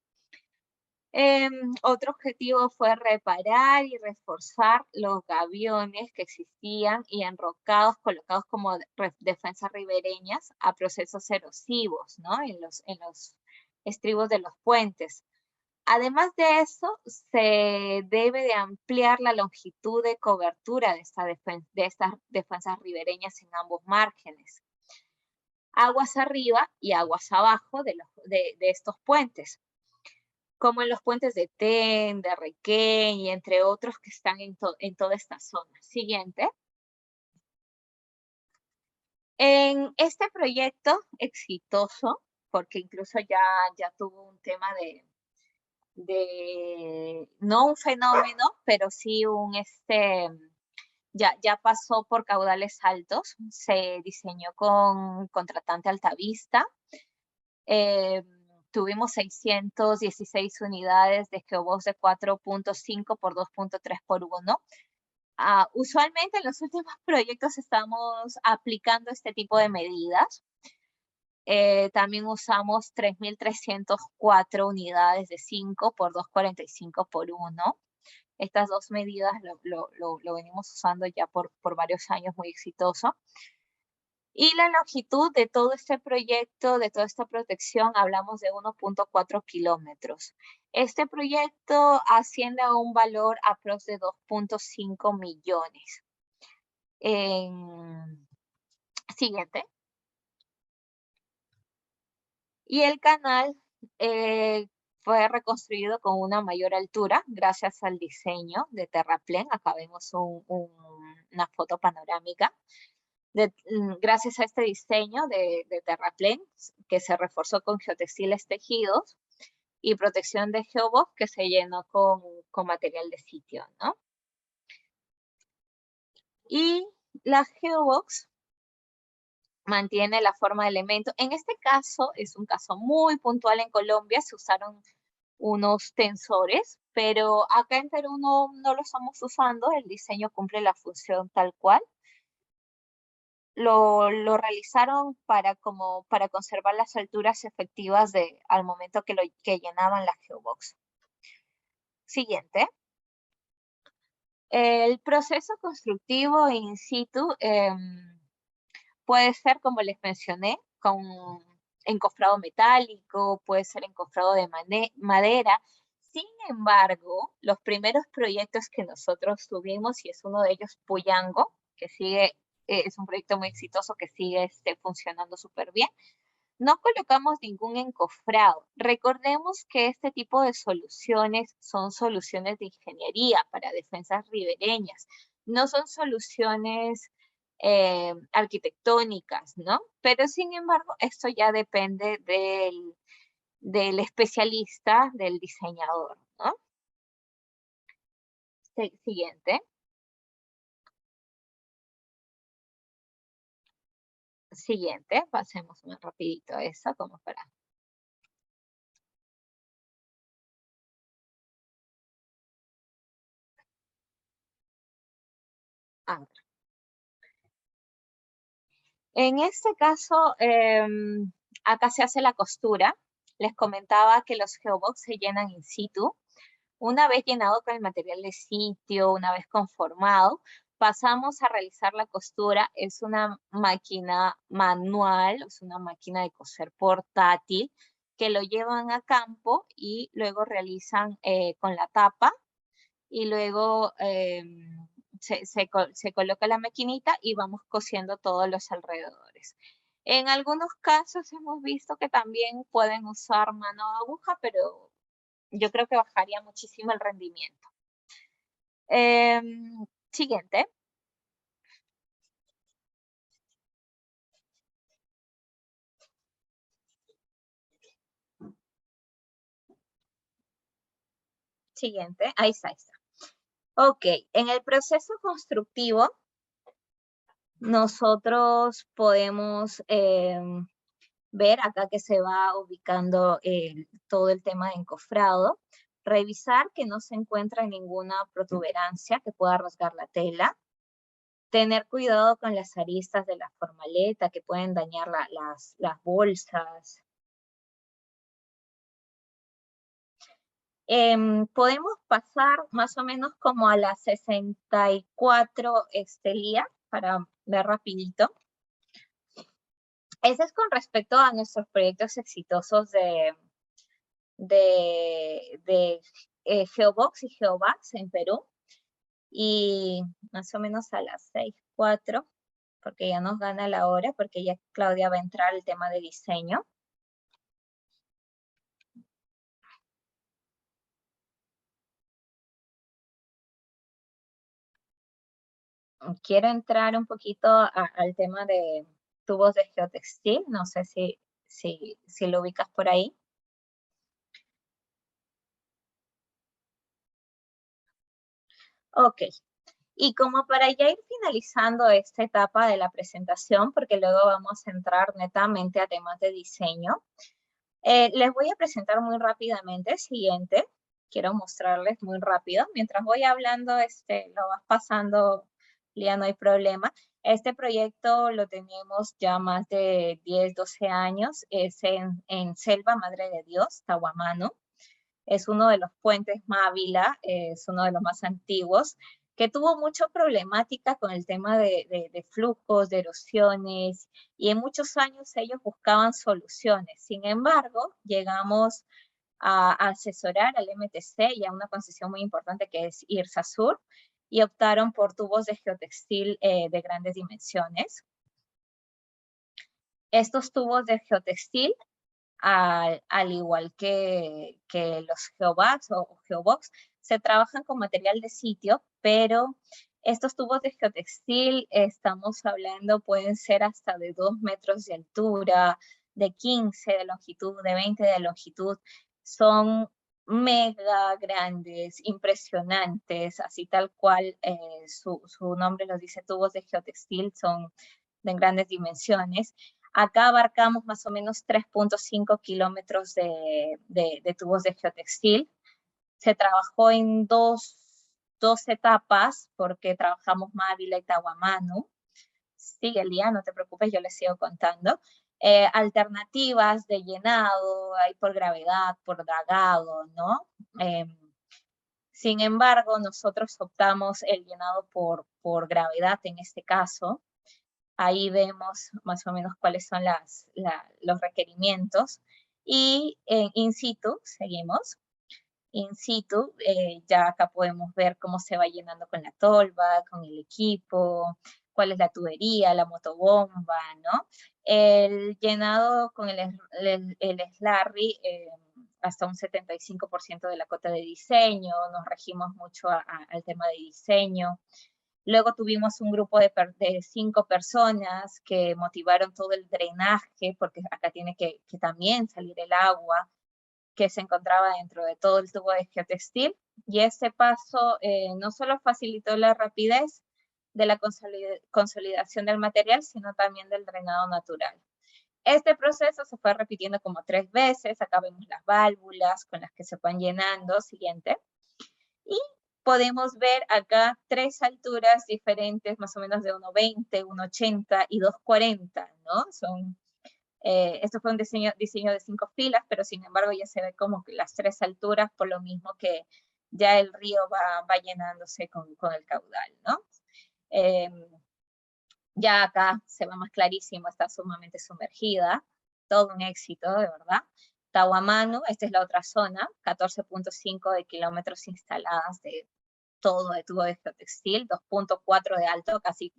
Otro objetivo fue reparar y reforzar los gaviones que existían y enrocados, colocados como defensas ribereñas a procesos erosivos, ¿no? En los estribos de los puentes. Además de eso, se debe de ampliar la longitud de cobertura de estas defensas ribereñas en ambos márgenes. Aguas arriba y aguas abajo de estos puentes, como en los puentes de Ten, de Requén y entre otros que están en toda esta zona. Siguiente. En este proyecto exitoso, porque incluso ya tuvo un tema no un fenómeno, pero sí ya pasó por caudales altos. Se diseñó con contratante Altavista. Tuvimos 616 unidades de geobox de 4.5 por 2.3 por 1. Usualmente en los últimos proyectos estamos aplicando este tipo de medidas. También usamos 3.304 unidades de 5 por 2.45 por 1. Estas dos medidas lo venimos usando ya por varios años, muy exitoso. Y la longitud de todo este proyecto, de toda esta protección, hablamos de 1.4 kilómetros. Este proyecto asciende a un valor aprox de 2.5 millones. Siguiente. Y el canal fue reconstruido con una mayor altura gracias al diseño de Terraplén. Acá vemos una foto panorámica. Gracias a este diseño de Terraplén, que se reforzó con geotextiles tejidos y protección de geobox que se llenó con material de sitio, ¿no? Y la geobox mantiene la forma de elemento. En este caso, es un caso muy puntual en Colombia, se usaron unos tensores, pero acá en Perú no lo estamos usando, el diseño cumple la función tal cual. Lo realizaron para conservar las alturas efectivas al momento que llenaban la geobox. Siguiente. El proceso constructivo in situ puede ser, como les mencioné, con encofrado metálico, puede ser encofrado de madera. Sin embargo, los primeros proyectos que nosotros tuvimos, y es uno de ellos Puyango, que es un proyecto muy exitoso que sigue funcionando súper bien, no colocamos ningún encofrado. Recordemos que este tipo de soluciones son soluciones de ingeniería para defensas ribereñas, no son soluciones arquitectónicas, ¿no? Pero sin embargo, esto ya depende del especialista, del diseñador, ¿no? Siguiente. Siguiente, pasemos muy rapidito a eso, como para... En este caso, acá se hace la costura. Les comentaba que los geobox se llenan in situ. Una vez llenado con el material de sitio, una vez conformado, pasamos a realizar la costura. Es una máquina manual, es una máquina de coser portátil, que lo llevan a campo y luego realizan con la tapa y luego se coloca la maquinita y vamos cosiendo todos los alrededores. En algunos casos hemos visto que también pueden usar mano de aguja, pero yo creo que bajaría muchísimo el rendimiento. Siguiente. Siguiente, ahí está. Ok, en el proceso constructivo, nosotros podemos ver acá que se va ubicando todo el tema de encofrado, revisar que no se encuentra ninguna protuberancia que pueda rasgar la tela, tener cuidado con las aristas de la formaleta que pueden dañar las bolsas. Podemos pasar más o menos como a las 64 Lía, para ver rapidito. Ese es con respecto a nuestros proyectos exitosos de Geobox y Geovax en Perú. Y más o menos a las 6:04, porque ya nos gana la hora, porque ya Claudia va a entrar al tema de diseño. Quiero entrar un poquito al tema de tubos de geotextil, no sé si lo ubicas por ahí. Ok, y como para ya ir finalizando esta etapa de la presentación, porque luego vamos a entrar netamente a temas de diseño, les voy a presentar muy rápidamente. Siguiente, quiero mostrarles muy rápido. Mientras voy hablando, lo vas pasando, ya no hay problema. Este proyecto lo tenemos ya más de 10, 12 años. Es en Selva Madre de Dios, Tahuamano. Es uno de los puentes Mávila, es uno de los más antiguos, que tuvo mucha problemática con el tema de flujos, de erosiones, y en muchos años ellos buscaban soluciones. Sin embargo, llegamos a asesorar al MTC y a una concesión muy importante que es IRSASUR, y optaron por tubos de geotextil de grandes dimensiones. Estos tubos de geotextil, al igual que los Geovax o Geobox, se trabajan con material de sitio, pero estos tubos de geotextil, estamos hablando, pueden ser hasta de 2 metros de altura, de 15 de longitud, de 20 de longitud. Son mega grandes, impresionantes, así tal cual su nombre los dice, tubos de geotextil, son de grandes dimensiones. Acá abarcamos más o menos 3.5 kilómetros de tubos de geotextil. Se trabajó en dos etapas, porque trabajamos Mávila y Tahuamano. Sigue el día, no te preocupes, yo les sigo contando. Alternativas de llenado, hay por gravedad, por dragado, ¿no? Sin embargo, nosotros optamos el llenado por gravedad en este caso. Ahí vemos más o menos cuáles son los requerimientos. Y in situ, seguimos. In situ, ya acá podemos ver cómo se va llenando con la tolva, con el equipo, cuál es la tubería, la motobomba, ¿no? El llenado con el Slurry, hasta un 75% de la cota de diseño, nos regimos mucho al tema de diseño. Luego tuvimos un grupo de 5 personas que motivaron todo el drenaje, porque acá tiene que también salir el agua que se encontraba dentro de todo el tubo de geotextil. Y este paso no solo facilitó la rapidez de la consolidación del material, sino también del drenado natural. Este proceso se fue repitiendo como 3 veces. Acá vemos las válvulas con las que se van llenando. Siguiente. Y podemos ver acá 3 alturas diferentes, más o menos de 1,20, 1,80 y 2,40, ¿no? Esto fue un diseño de 5 filas, pero sin embargo ya se ve como que las 3 alturas, por lo mismo que ya el río va llenándose con el caudal, ¿no? Ya acá se va más clarísimo, está sumamente sumergida, todo un éxito, de verdad. Tahuamano, esta es la otra zona, 14.5 de kilómetros instaladas de todo de tubo de geotextil, 2.4 de alto, casi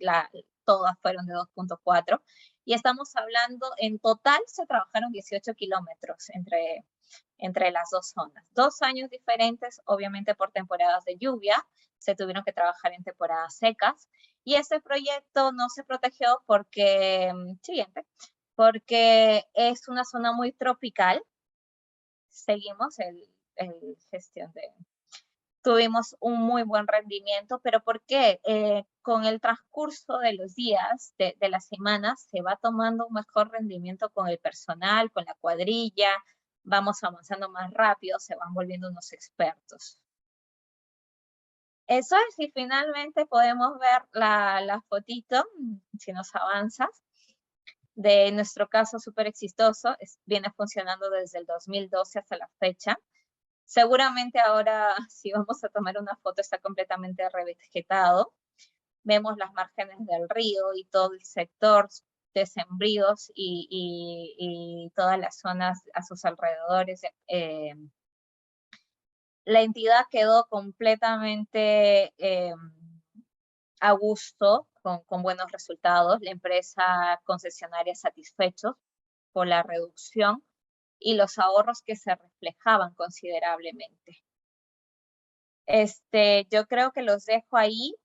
todas fueron de 2.4, y estamos hablando, en total se trabajaron 18 kilómetros entre las dos zonas. 2 años diferentes, obviamente por temporadas de lluvia, se tuvieron que trabajar en temporadas secas, y este proyecto no se protegió porque, siguiente, porque es una zona muy tropical. Seguimos el gestión de... Tuvimos un muy buen rendimiento, pero ¿por qué? Con el transcurso de los días, de las semanas, se va tomando un mejor rendimiento con el personal, con la cuadrilla, vamos avanzando más rápido, se van volviendo unos expertos. Eso es, y finalmente podemos ver la fotito, si nos avanzas, de nuestro caso súper exitoso. Viene funcionando desde el 2012 hasta la fecha. Seguramente ahora, si vamos a tomar una foto, está completamente revegetado. Vemos las márgenes del río y todo el sector de sembríos y todas las zonas a sus alrededores. La entidad quedó completamente a gusto, con buenos resultados, la empresa concesionaria satisfechos por la reducción y los ahorros que se reflejaban considerablemente. Yo creo que los dejo ahí.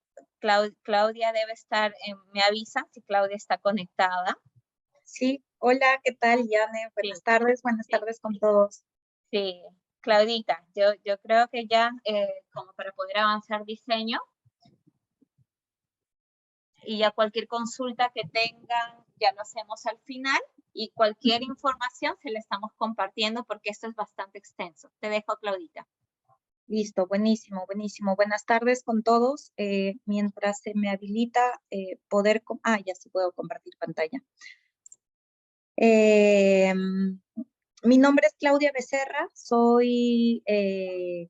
Claudia debe estar, me avisa si Claudia está conectada. Sí, hola, ¿qué tal, Yane? Buenas tardes con todos. Sí, Claudita, yo creo que ya como para poder avanzar diseño y ya cualquier consulta que tengan ya lo hacemos al final y cualquier información se la estamos compartiendo porque esto es bastante extenso. Te dejo, Claudita. Listo, buenísimo, buenísimo. Buenas tardes con todos. Mientras se me habilita ya sí puedo compartir pantalla. Mi nombre es Claudia Becerra, soy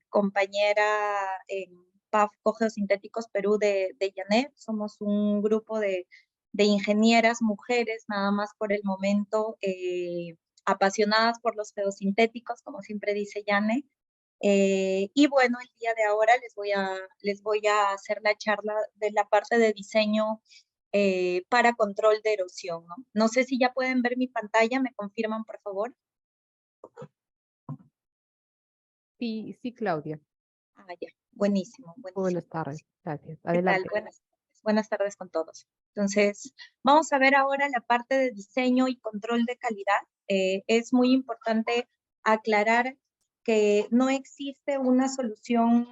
compañera en PAF Cogeosintéticos Perú de Yanet. Somos un grupo de ingenieras mujeres, nada más por el momento, apasionadas por los geosintéticos, como siempre dice Yane. Y bueno, el día de ahora les voy a hacer la charla de la parte de diseño para control de erosión, ¿no? No sé si ya pueden ver mi pantalla, ¿me confirman, por favor? Sí, sí, Claudia. Ya, buenísimo, buenísimo. Buenas tardes, gracias. ¿Qué tal? Adelante. Buenas tardes con todos. Entonces, vamos a ver ahora la parte de diseño y control de calidad. Es muy importante aclarar que no existe una solución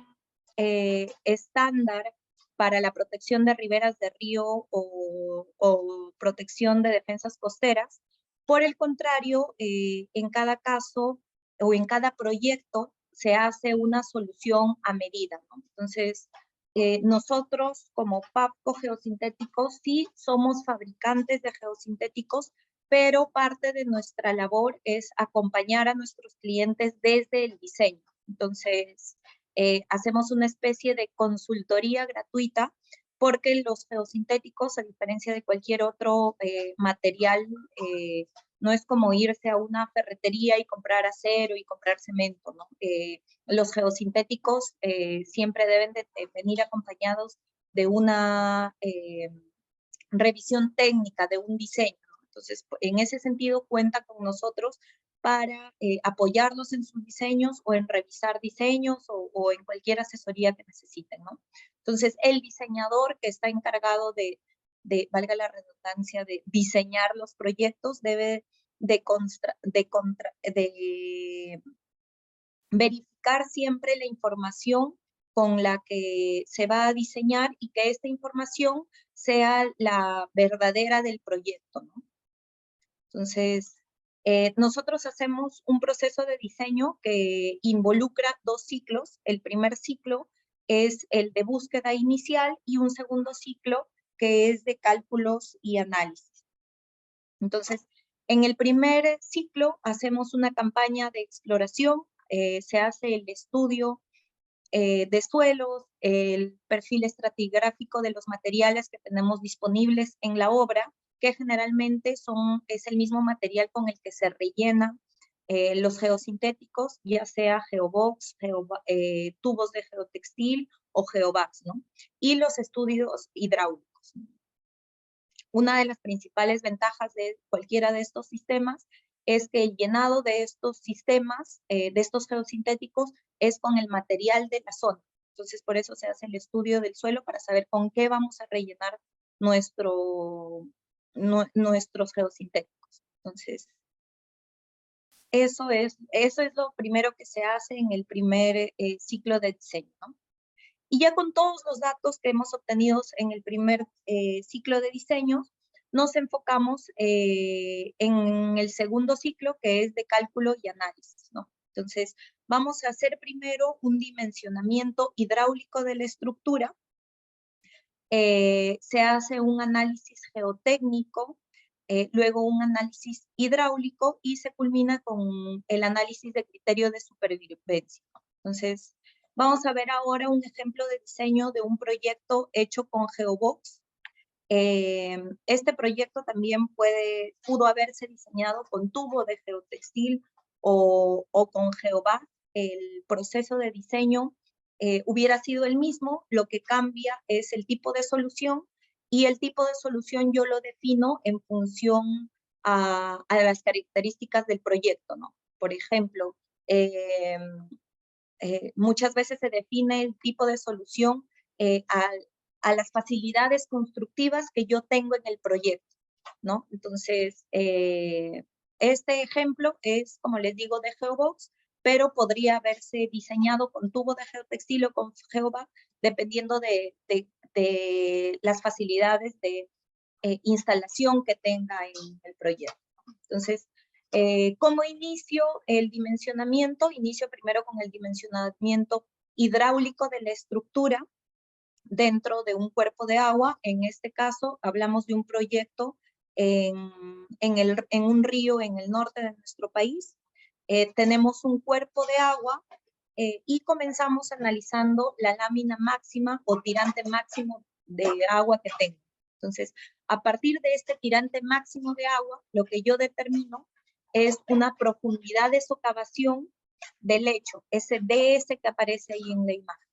estándar para la protección de riberas de río o protección de defensas costeras. Por el contrario, en cada caso o en cada proyecto se hace una solución a medida, ¿no? Entonces, nosotros como PAPCO Geosintéticos sí somos fabricantes de geosintéticos, pero parte de nuestra labor es acompañar a nuestros clientes desde el diseño. Entonces, hacemos una especie de consultoría gratuita porque los geosintéticos, a diferencia de cualquier otro material, no es como irse a una ferretería y comprar acero y comprar cemento, ¿no? Los geosintéticos siempre deben de venir acompañados de una revisión técnica, de un diseño, ¿no? Entonces, en ese sentido, cuenta con nosotros para apoyarlos en sus diseños o en revisar diseños o en cualquier asesoría que necesiten, ¿no? Entonces, el diseñador que está encargado de valga la redundancia, de diseñar los proyectos, debe de verificar siempre la información con la que se va a diseñar y que esta información sea la verdadera del proyecto, ¿no? Entonces, nosotros hacemos un proceso de diseño que involucra 2 ciclos. El primer ciclo es el de búsqueda inicial y un segundo ciclo que es de cálculos y análisis. Entonces, en el primer ciclo hacemos una campaña de exploración, se hace el estudio de suelos, el perfil estratigráfico de los materiales que tenemos disponibles en la obra, que generalmente es el mismo material con el que se rellena los geosintéticos, ya sea geobox, tubos de geotextil o geovacs, ¿no? Y los estudios hidráulicos. Una de las principales ventajas de cualquiera de estos sistemas es que el llenado de estos sistemas, de estos geosintéticos, es con el material de la zona. Entonces, por eso se hace el estudio del suelo para saber con qué vamos a rellenar nuestros geosintéticos. Entonces, eso es lo primero que se hace en el primer ciclo de diseño, ¿no? Y ya con todos los datos que hemos obtenido en el primer ciclo de diseño, nos enfocamos en el segundo ciclo, que es de cálculo y análisis, ¿no? Entonces, vamos a hacer primero un dimensionamiento hidráulico de la estructura. Se hace un análisis geotécnico, luego un análisis hidráulico y se culmina con el análisis de criterio de supervivencia. Entonces, vamos a ver ahora un ejemplo de diseño de un proyecto hecho con Geobox. Este proyecto también pudo haberse diseñado con tubo de geotextil o con geobat. El proceso de diseño hubiera sido el mismo, lo que cambia es el tipo de solución, y el tipo de solución yo lo defino en función a las características del proyecto, ¿no? Por ejemplo, muchas veces se define el tipo de solución a las facilidades constructivas que yo tengo en el proyecto, ¿no? Entonces, este ejemplo es, como les digo, de Geobox, pero podría haberse diseñado con tubo de geotextil o con geobat, dependiendo de las facilidades de instalación que tenga en el proyecto. Entonces, ¿cómo inicio el dimensionamiento? Inicio primero con el dimensionamiento hidráulico de la estructura dentro de un cuerpo de agua. En este caso, hablamos de un proyecto en un río en el norte de nuestro país. Tenemos un cuerpo de agua y comenzamos analizando la lámina máxima o tirante máximo de agua que tengo. Entonces, a partir de este tirante máximo de agua, lo que yo determino es una profundidad de socavación del lecho, ese DS que aparece ahí en la imagen.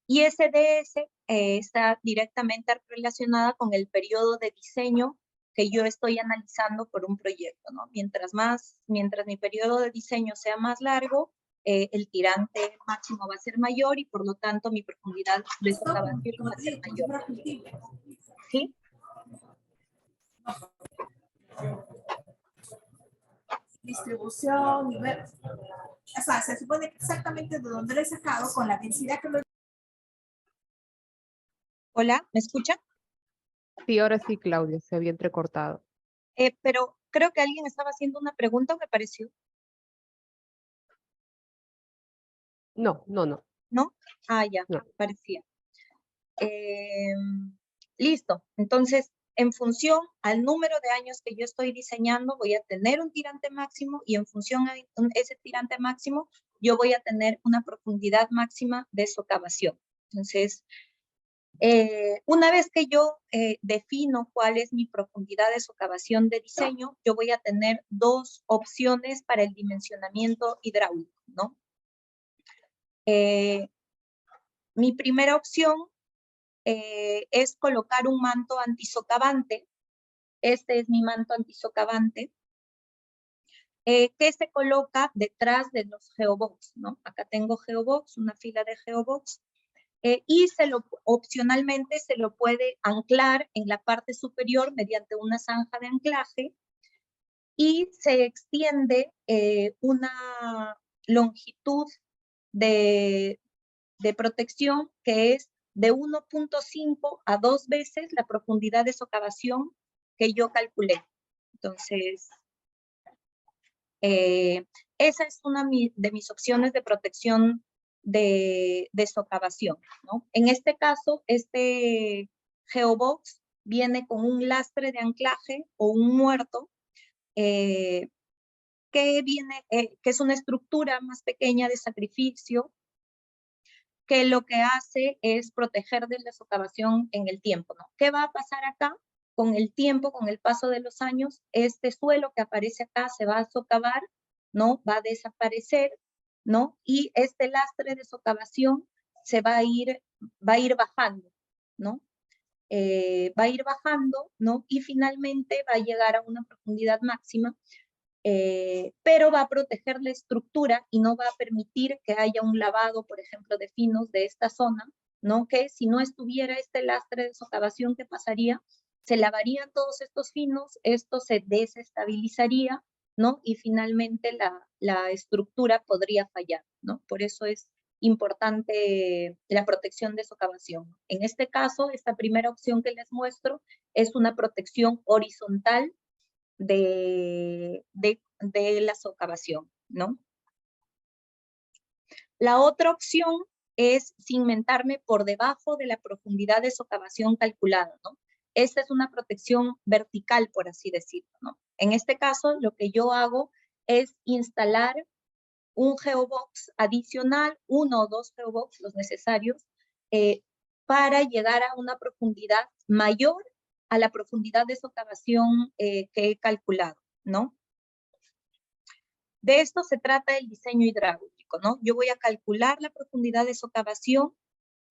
Y ese DS está directamente relacionada con el periodo de diseño que yo estoy analizando por un proyecto, ¿no? Mientras mi periodo de diseño sea más largo, el tirante máximo va a ser mayor y por lo tanto mi profundidad de socavación va a ser mayor. ¿Sí? Distribución, o sea, se supone que exactamente de dónde lo he sacado con la densidad que lo... Hola, ¿me escuchan? Sí, ahora sí, Claudia, se había entrecortado. Pero creo que alguien estaba haciendo una pregunta, me pareció. No. ¿No? Ah, ya, No. parecía. Listo. Entonces, en función al número de años que yo estoy diseñando, voy a tener un tirante máximo y en función a ese tirante máximo, yo voy a tener una profundidad máxima de socavación. Entonces, una vez que yo defino cuál es mi profundidad de socavación de diseño, yo voy a tener dos opciones para el dimensionamiento hidráulico, ¿no? Mi primera opción es colocar un manto antisocavante. Este es mi manto antisocavante, que se coloca detrás de los geobox, ¿no? Acá tengo geobox, una fila de geobox, y opcionalmente se lo puede anclar en la parte superior mediante una zanja de anclaje y se extiende una longitud de protección que es de 1.5 a 2 veces la profundidad de socavación que yo calculé. Entonces, esa es una de mis opciones de protección de socavación, ¿no? En este caso, este geobox viene con un lastre de anclaje o un muerto que es una estructura más pequeña de sacrificio que lo que hace es proteger de la socavación en el tiempo, ¿no? ¿Qué va a pasar acá? Con el tiempo, con el paso de los años, este suelo que aparece acá se va a socavar, ¿no? Va a desaparecer, ¿no? Y este lastre de socavación se va a ir bajando, ¿no? Va a ir bajando, ¿no? Y finalmente va a llegar a una profundidad máxima, pero va a proteger la estructura y no va a permitir que haya un lavado, por ejemplo, de finos de esta zona, ¿no? Que si no estuviera este lastre de socavación, ¿qué pasaría? Se lavarían todos estos finos, esto se desestabilizaría, ¿no? Y finalmente la estructura podría fallar, ¿no? Por eso es importante la protección de socavación. En este caso, esta primera opción que les muestro es una protección horizontal de la socavación, ¿no? La otra opción es cimentarme por debajo de la profundidad de socavación calculada, ¿no? Esta es una protección vertical, por así decirlo, ¿no? En este caso, lo que yo hago es instalar un geobox adicional, 1 o 2 geobox, los necesarios, para llegar a una profundidad mayor a la profundidad de socavación que he calculado, ¿no? De esto se trata el diseño hidráulico, ¿no? Yo voy a calcular la profundidad de socavación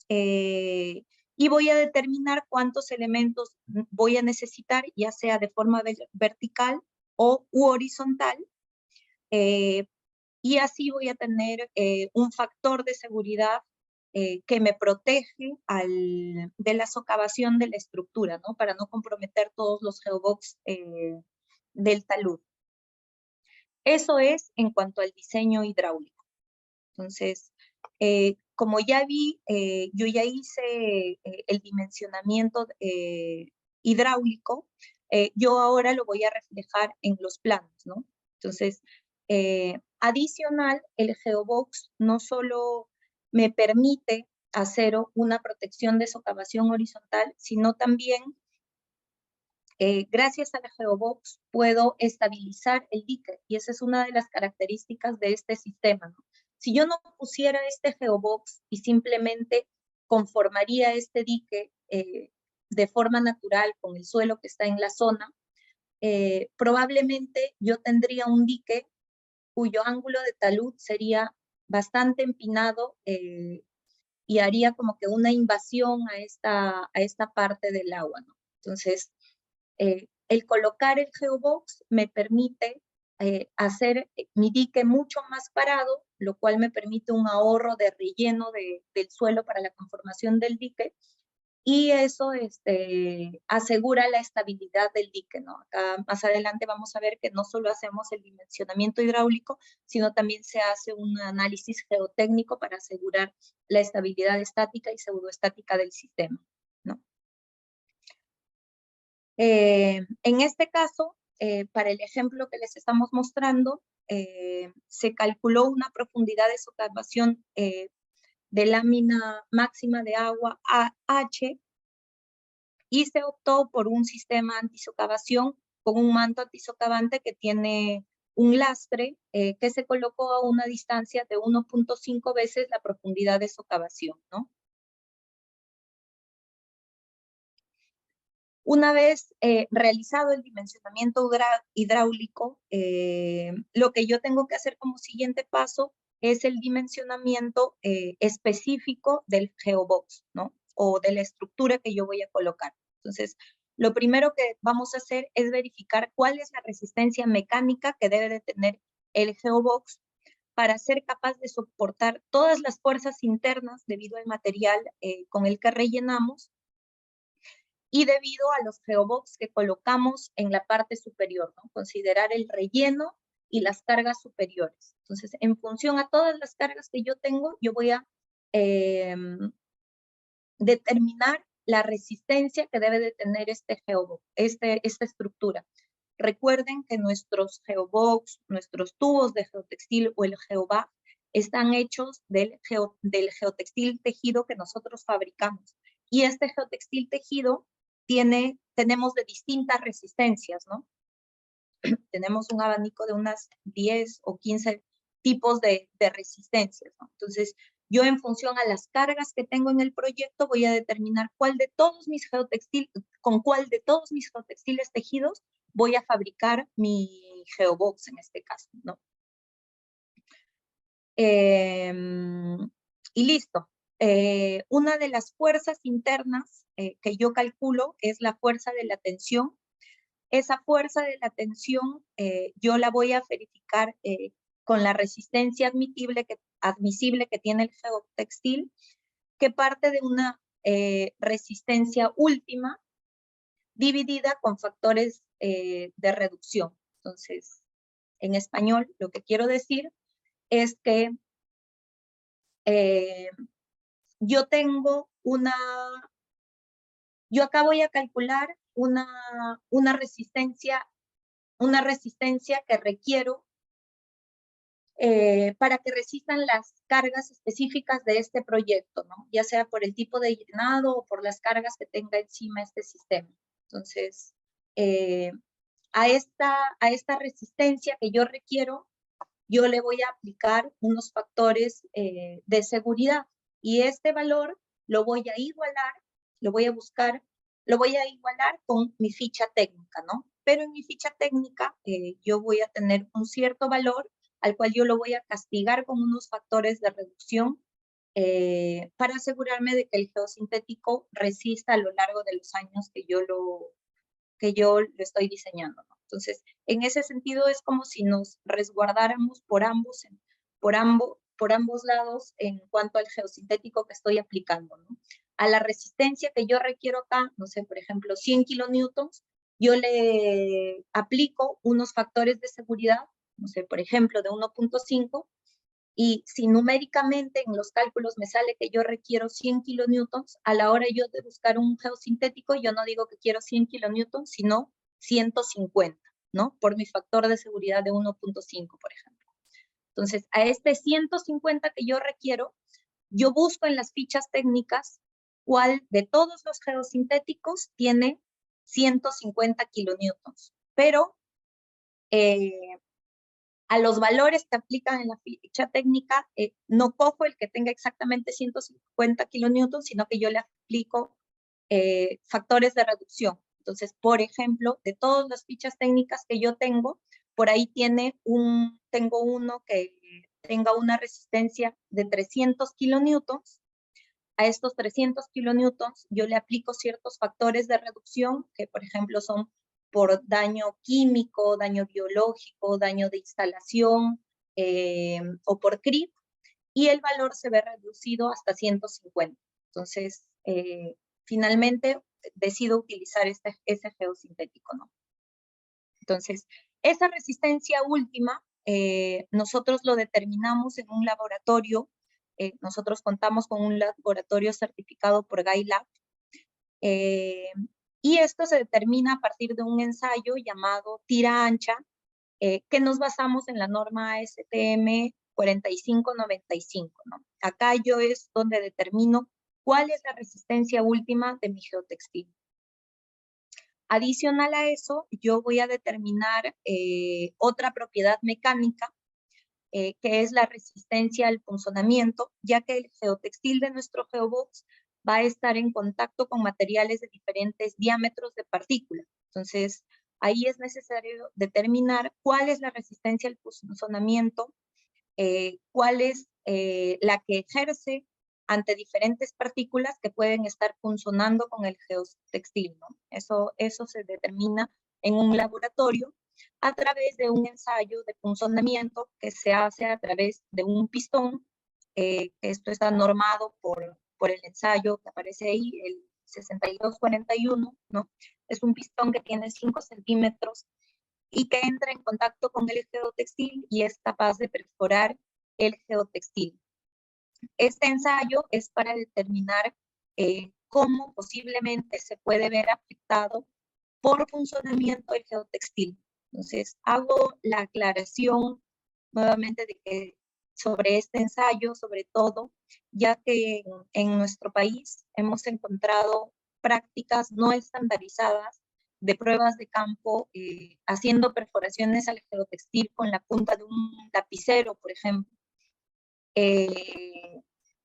y voy a determinar cuántos elementos voy a necesitar, ya sea de forma vertical u horizontal, y así voy a tener un factor de seguridad que me protege de la socavación de la estructura, ¿no? Para no comprometer todos los geobox del talud. Eso es en cuanto al diseño hidráulico. Entonces, como ya vi, yo ya hice el dimensionamiento hidráulico, yo ahora lo voy a reflejar en los planos, ¿no? Entonces, adicional, el geobox no solo me permite hacer una protección de socavación horizontal, sino también, gracias a la geobox, puedo estabilizar el dique, y esa es una de las características de este sistema, ¿no? Si yo no pusiera este geobox y simplemente conformaría este dique de forma natural con el suelo que está en la zona, probablemente yo tendría un dique cuyo ángulo de talud sería bastante empinado y haría como que una invasión a esta parte del agua, ¿no? Entonces, el colocar el geobox me permite hacer mi dique mucho más parado, lo cual me permite un ahorro de relleno del suelo para la conformación del dique, y eso asegura la estabilidad del dique, ¿no? Acá más adelante vamos a ver que no solo hacemos el dimensionamiento hidráulico, sino también se hace un análisis geotécnico para asegurar la estabilidad estática y pseudoestática del sistema, ¿no? En este caso, para el ejemplo que les estamos mostrando, se calculó una profundidad de socavación de lámina máxima de agua H, y se optó por un sistema antisocavación con un manto antisocavante que tiene un lastre que se colocó a una distancia de 1.5 veces la profundidad de socavación, ¿no? Una vez realizado el dimensionamiento hidráulico, lo que yo tengo que hacer como siguiente paso es el dimensionamiento específico del geobox, ¿no? O de la estructura que yo voy a colocar. Entonces, lo primero que vamos a hacer es verificar cuál es la resistencia mecánica que debe de tener el geobox para ser capaz de soportar todas las fuerzas internas debido al material con el que rellenamos, y debido a los geobox que colocamos en la parte superior, ¿no? Considerar el relleno y las cargas superiores. Entonces, en función a todas las cargas que yo tengo, yo voy a determinar la resistencia que debe de tener este geobox, esta estructura. Recuerden que nuestros geobox, nuestros tubos de geotextil o el geobac están hechos del geotextil tejido que nosotros fabricamos. Y este geotextil tejido tenemos de distintas resistencias, ¿no? Tenemos un abanico de unas 10 o 15 tipos de resistencias, ¿no? Entonces, yo en función a las cargas que tengo en el proyecto voy a determinar con cuál de todos mis geotextiles tejidos voy a fabricar mi geobox en este caso, ¿no? Y listo. Una de las fuerzas internas que yo calculo es la fuerza de la tensión. Esa fuerza de la tensión yo la voy a verificar con la resistencia admisible que tiene el geotextil, que parte de una resistencia última dividida con factores de reducción. Entonces, en español, lo que quiero decir es que yo acá voy a calcular una resistencia que requiero para que resistan las cargas específicas de este proyecto, ¿no? Ya sea por el tipo de llenado o por las cargas que tenga encima este sistema. Entonces, a esta resistencia que yo requiero, yo le voy a aplicar unos factores de seguridad, y este valor lo voy a igualar, lo voy a buscar, lo voy a igualar con mi ficha técnica, ¿no? Pero en mi ficha técnica yo voy a tener un cierto valor al cual yo lo voy a castigar con unos factores de reducción para asegurarme de que el geosintético resista a lo largo de los años que yo lo estoy diseñando, ¿no? Entonces, en ese sentido es como si nos resguardáramos por ambos lados en cuanto al geosintético que estoy aplicando, ¿no? A la resistencia que yo requiero acá, no sé, por ejemplo, 100 kilonewtons, yo le aplico unos factores de seguridad, no sé, por ejemplo, de 1.5, y si numéricamente en los cálculos me sale que yo requiero 100 kilonewtons, a la hora yo de buscar un geosintético, yo no digo que quiero 100 kilonewtons, sino 150, ¿no? Por mi factor de seguridad de 1.5, por ejemplo. Entonces, a este 150 que yo requiero, yo busco en las fichas técnicas cuál de todos los geosintéticos tiene 150 kilonewtons. Pero a los valores que aplican en la ficha técnica, no cojo el que tenga exactamente 150 kilonewtons, sino que yo le aplico factores de reducción. Entonces, por ejemplo, de todas las fichas técnicas que yo tengo, por ahí tengo uno que tenga una resistencia de 300 kilonewtons. A estos 300 kilonewtons yo le aplico ciertos factores de reducción, que por ejemplo son por daño químico, daño biológico, daño de instalación o por CRIP, y el valor se ve reducido hasta 150. Entonces, finalmente decido utilizar ese geosintético, ¿no? Entonces, esa resistencia última, nosotros lo determinamos en un laboratorio. Nosotros contamos con un laboratorio certificado por GAILab, y esto se determina a partir de un ensayo llamado tira ancha, que nos basamos en la norma ASTM 4595, ¿no? Acá yo es donde determino cuál es la resistencia última de mi geotextil. Adicional a eso, yo voy a determinar otra propiedad mecánica, que es la resistencia al punzonamiento, ya que el geotextil de nuestro geobox va a estar en contacto con materiales de diferentes diámetros de partícula. Entonces, ahí es necesario determinar cuál es la resistencia al punzonamiento, cuál es la que ejerce ante diferentes partículas que pueden estar punzonando con el geotextil, ¿no? Eso se determina en un laboratorio a través de un ensayo de punzonamiento que se hace a través de un pistón. Esto está normado por el ensayo que aparece ahí, el 6241, ¿no? Es un pistón que tiene 5 centímetros y que entra en contacto con el geotextil y es capaz de perforar el geotextil. Este ensayo es para determinar cómo posiblemente se puede ver afectado por punzonamiento el geotextil. Entonces, hago la aclaración nuevamente de que sobre este ensayo, sobre todo, ya que en nuestro país hemos encontrado prácticas no estandarizadas de pruebas de campo, haciendo perforaciones al geotextil con la punta de un lapicero, por ejemplo,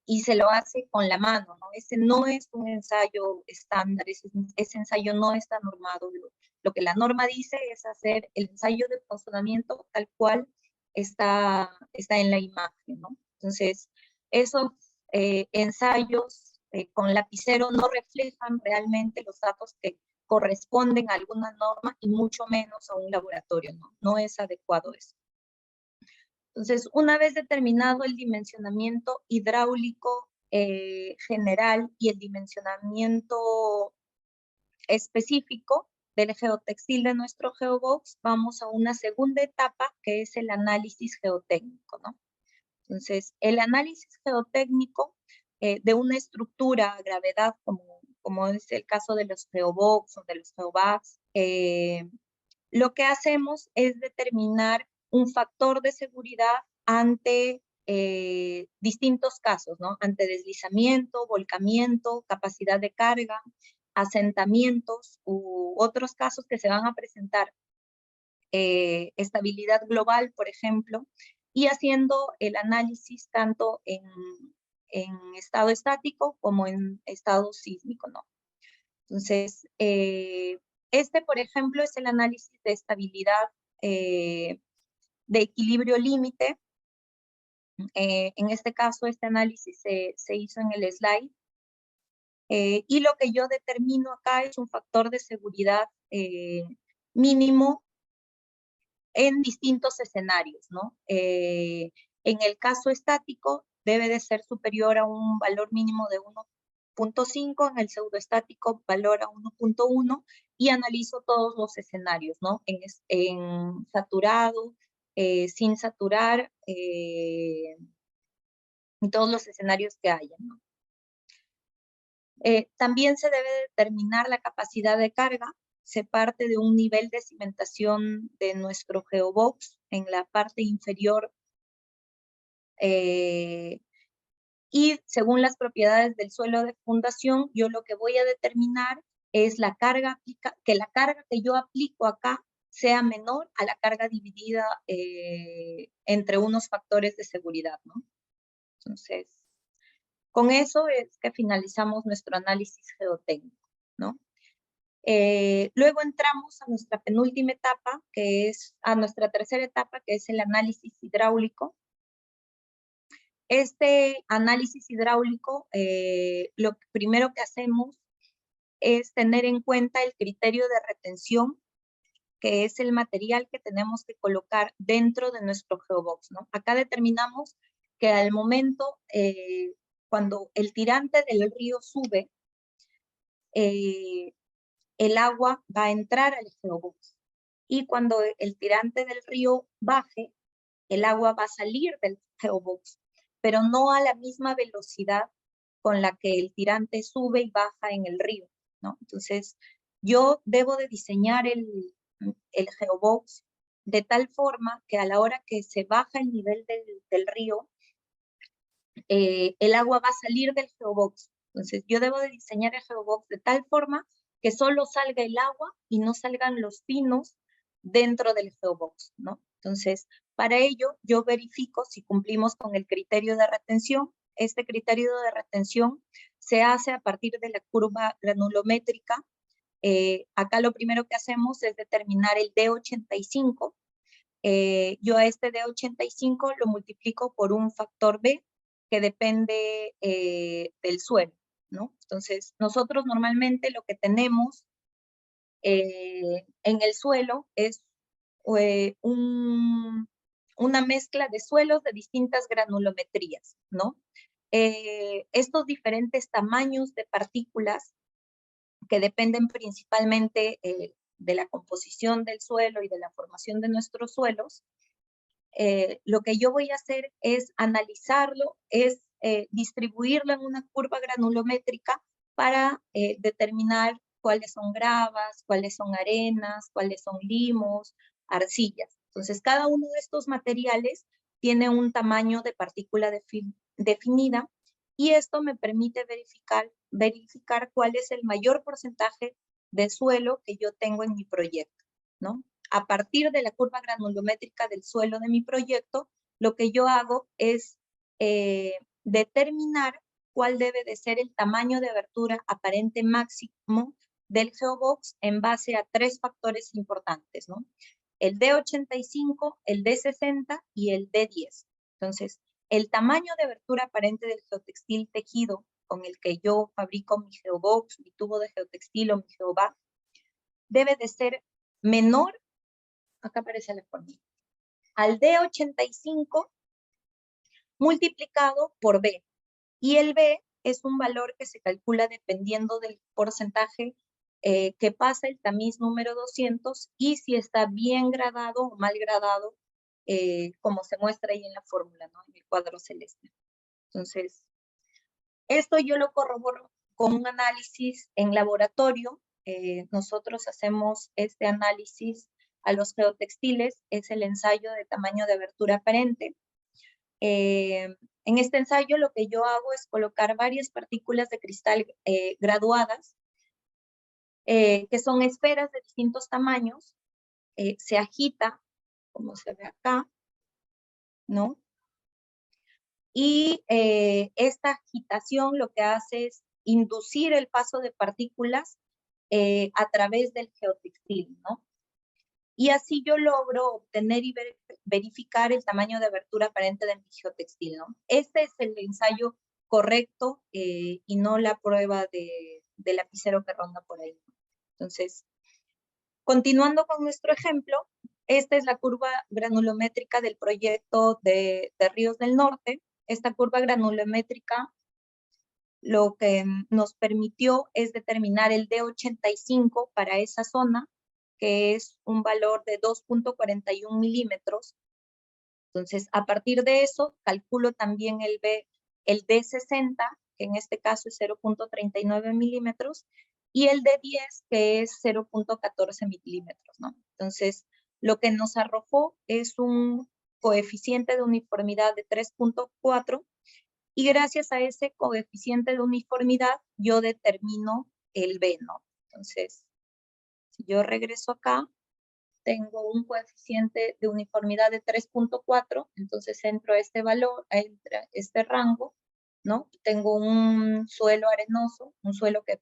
y se lo hace con la mano, ¿no? Ese no es un ensayo estándar, ese ensayo no está normado. Lo que la norma dice es hacer el ensayo de punzonamiento tal cual está en la imagen, ¿no? Entonces, esos ensayos con lapicero no reflejan realmente los datos que corresponden a alguna norma y mucho menos a un laboratorio, ¿no? No es adecuado eso. Entonces, una vez determinado el dimensionamiento hidráulico general y el dimensionamiento específico del geotextil de nuestro geobox, vamos a una segunda etapa que es el análisis geotécnico, ¿no? Entonces, el análisis geotécnico de una estructura a gravedad, como es el caso de los geobox o de los geobags, lo que hacemos es determinar un factor de seguridad ante distintos casos, ¿no? Ante deslizamiento, volcamiento, capacidad de carga, asentamientos u otros casos que se van a presentar, estabilidad global, por ejemplo, y haciendo el análisis tanto en estado estático como en estado sísmico, ¿no? Entonces, por ejemplo, es el análisis de estabilidad de equilibrio límite. En este caso, este análisis se hizo en el slide. Y lo que yo determino acá es un factor de seguridad mínimo en distintos escenarios, ¿no? En el caso estático, debe de ser superior a un valor mínimo de 1.5, en el pseudoestático valor a 1.1, y analizo todos los escenarios, ¿no? En saturado, sin saturar, en todos los escenarios que haya, ¿no? También se debe determinar la capacidad de carga. Se parte de un nivel de cimentación de nuestro geobox en la parte inferior y según las propiedades del suelo de fundación, yo lo que voy a determinar es que la carga que yo aplico acá sea menor a la carga dividida entre unos factores de seguridad, ¿no? Entonces, con eso es que finalizamos nuestro análisis geotécnico, ¿no? Luego entramos a nuestra penúltima etapa, a nuestra tercera etapa, que es el análisis hidráulico. Este análisis hidráulico, lo primero que hacemos es tener en cuenta el criterio de retención, que es el material que tenemos que colocar dentro de nuestro geobox, ¿no? Acá determinamos que al momento, cuando el tirante del río sube, el agua va a entrar al geobox. Y cuando el tirante del río baje, el agua va a salir del geobox, pero no a la misma velocidad con la que el tirante sube y baja en el río, ¿no? Entonces, yo debo de diseñar el geobox de tal forma que a la hora que se baja el nivel del río, el agua va a salir del geobox. Entonces, yo debo de diseñar el geobox de tal forma que solo salga el agua y no salgan los pinos dentro del geobox, ¿no? Entonces, para ello, yo verifico si cumplimos con el criterio de retención. Este criterio de retención se hace a partir de la curva granulométrica. Acá lo primero que hacemos es determinar el D85. Yo a este D85 lo multiplico por un factor B que depende del suelo, ¿no? Entonces, nosotros normalmente lo que tenemos en el suelo es una mezcla de suelos de distintas granulometrías, ¿no? Estos diferentes tamaños de partículas que dependen principalmente de la composición del suelo y de la formación de nuestros suelos, lo que yo voy a hacer es analizarlo, es distribuirlo en una curva granulométrica para determinar cuáles son gravas, cuáles son arenas, cuáles son limos, arcillas. Entonces, cada uno de estos materiales tiene un tamaño de partícula definida y esto me permite verificar cuál es el mayor porcentaje de suelo que yo tengo en mi proyecto, ¿no? A partir de la curva granulométrica del suelo de mi proyecto, lo que yo hago es determinar cuál debe de ser el tamaño de abertura aparente máximo del geobox en base a 3 factores importantes, ¿no? El D85, el D60 y el D10. Entonces, el tamaño de abertura aparente del geotextil tejido con el que yo fabrico mi geobox, mi tubo de geotextil o mi geobag, debe de ser menor, acá aparece la fórmula, al D85 multiplicado por B. Y el B es un valor que se calcula dependiendo del porcentaje que pasa el tamiz número 200 y si está bien gradado o mal gradado, como se muestra ahí en la fórmula, ¿no? En el cuadro celeste. Entonces, esto yo lo corroboro con un análisis en laboratorio. Nosotros hacemos este análisis a los geotextiles, es el ensayo de tamaño de abertura aparente. En este ensayo lo que yo hago es colocar varias partículas de cristal graduadas, que son esferas de distintos tamaños. Se agita, como se ve acá, ¿no? Y esta agitación lo que hace es inducir el paso de partículas a través del geotextil, ¿no? Y así yo logro obtener y verificar el tamaño de abertura aparente de mi geotextil, ¿no? Este es el ensayo correcto y no la prueba de lapicero que ronda por ahí. Entonces, continuando con nuestro ejemplo, esta es la curva granulométrica del proyecto de Ríos del Norte. Esta curva granulométrica lo que nos permitió es determinar el D85 para esa zona, que es un valor de 2.41 milímetros. Entonces, a partir de eso, calculo también el D60, que en este caso es 0.39 milímetros, y el D10, que es 0.14 milímetros, ¿no? Entonces, lo que nos arrojó es un coeficiente de uniformidad de 3.4, y gracias a ese coeficiente de uniformidad, yo determino el B, ¿no? Entonces, si yo regreso acá, tengo un coeficiente de uniformidad de 3.4, entonces entro a este valor, a este rango, ¿no? Tengo un suelo arenoso, un suelo que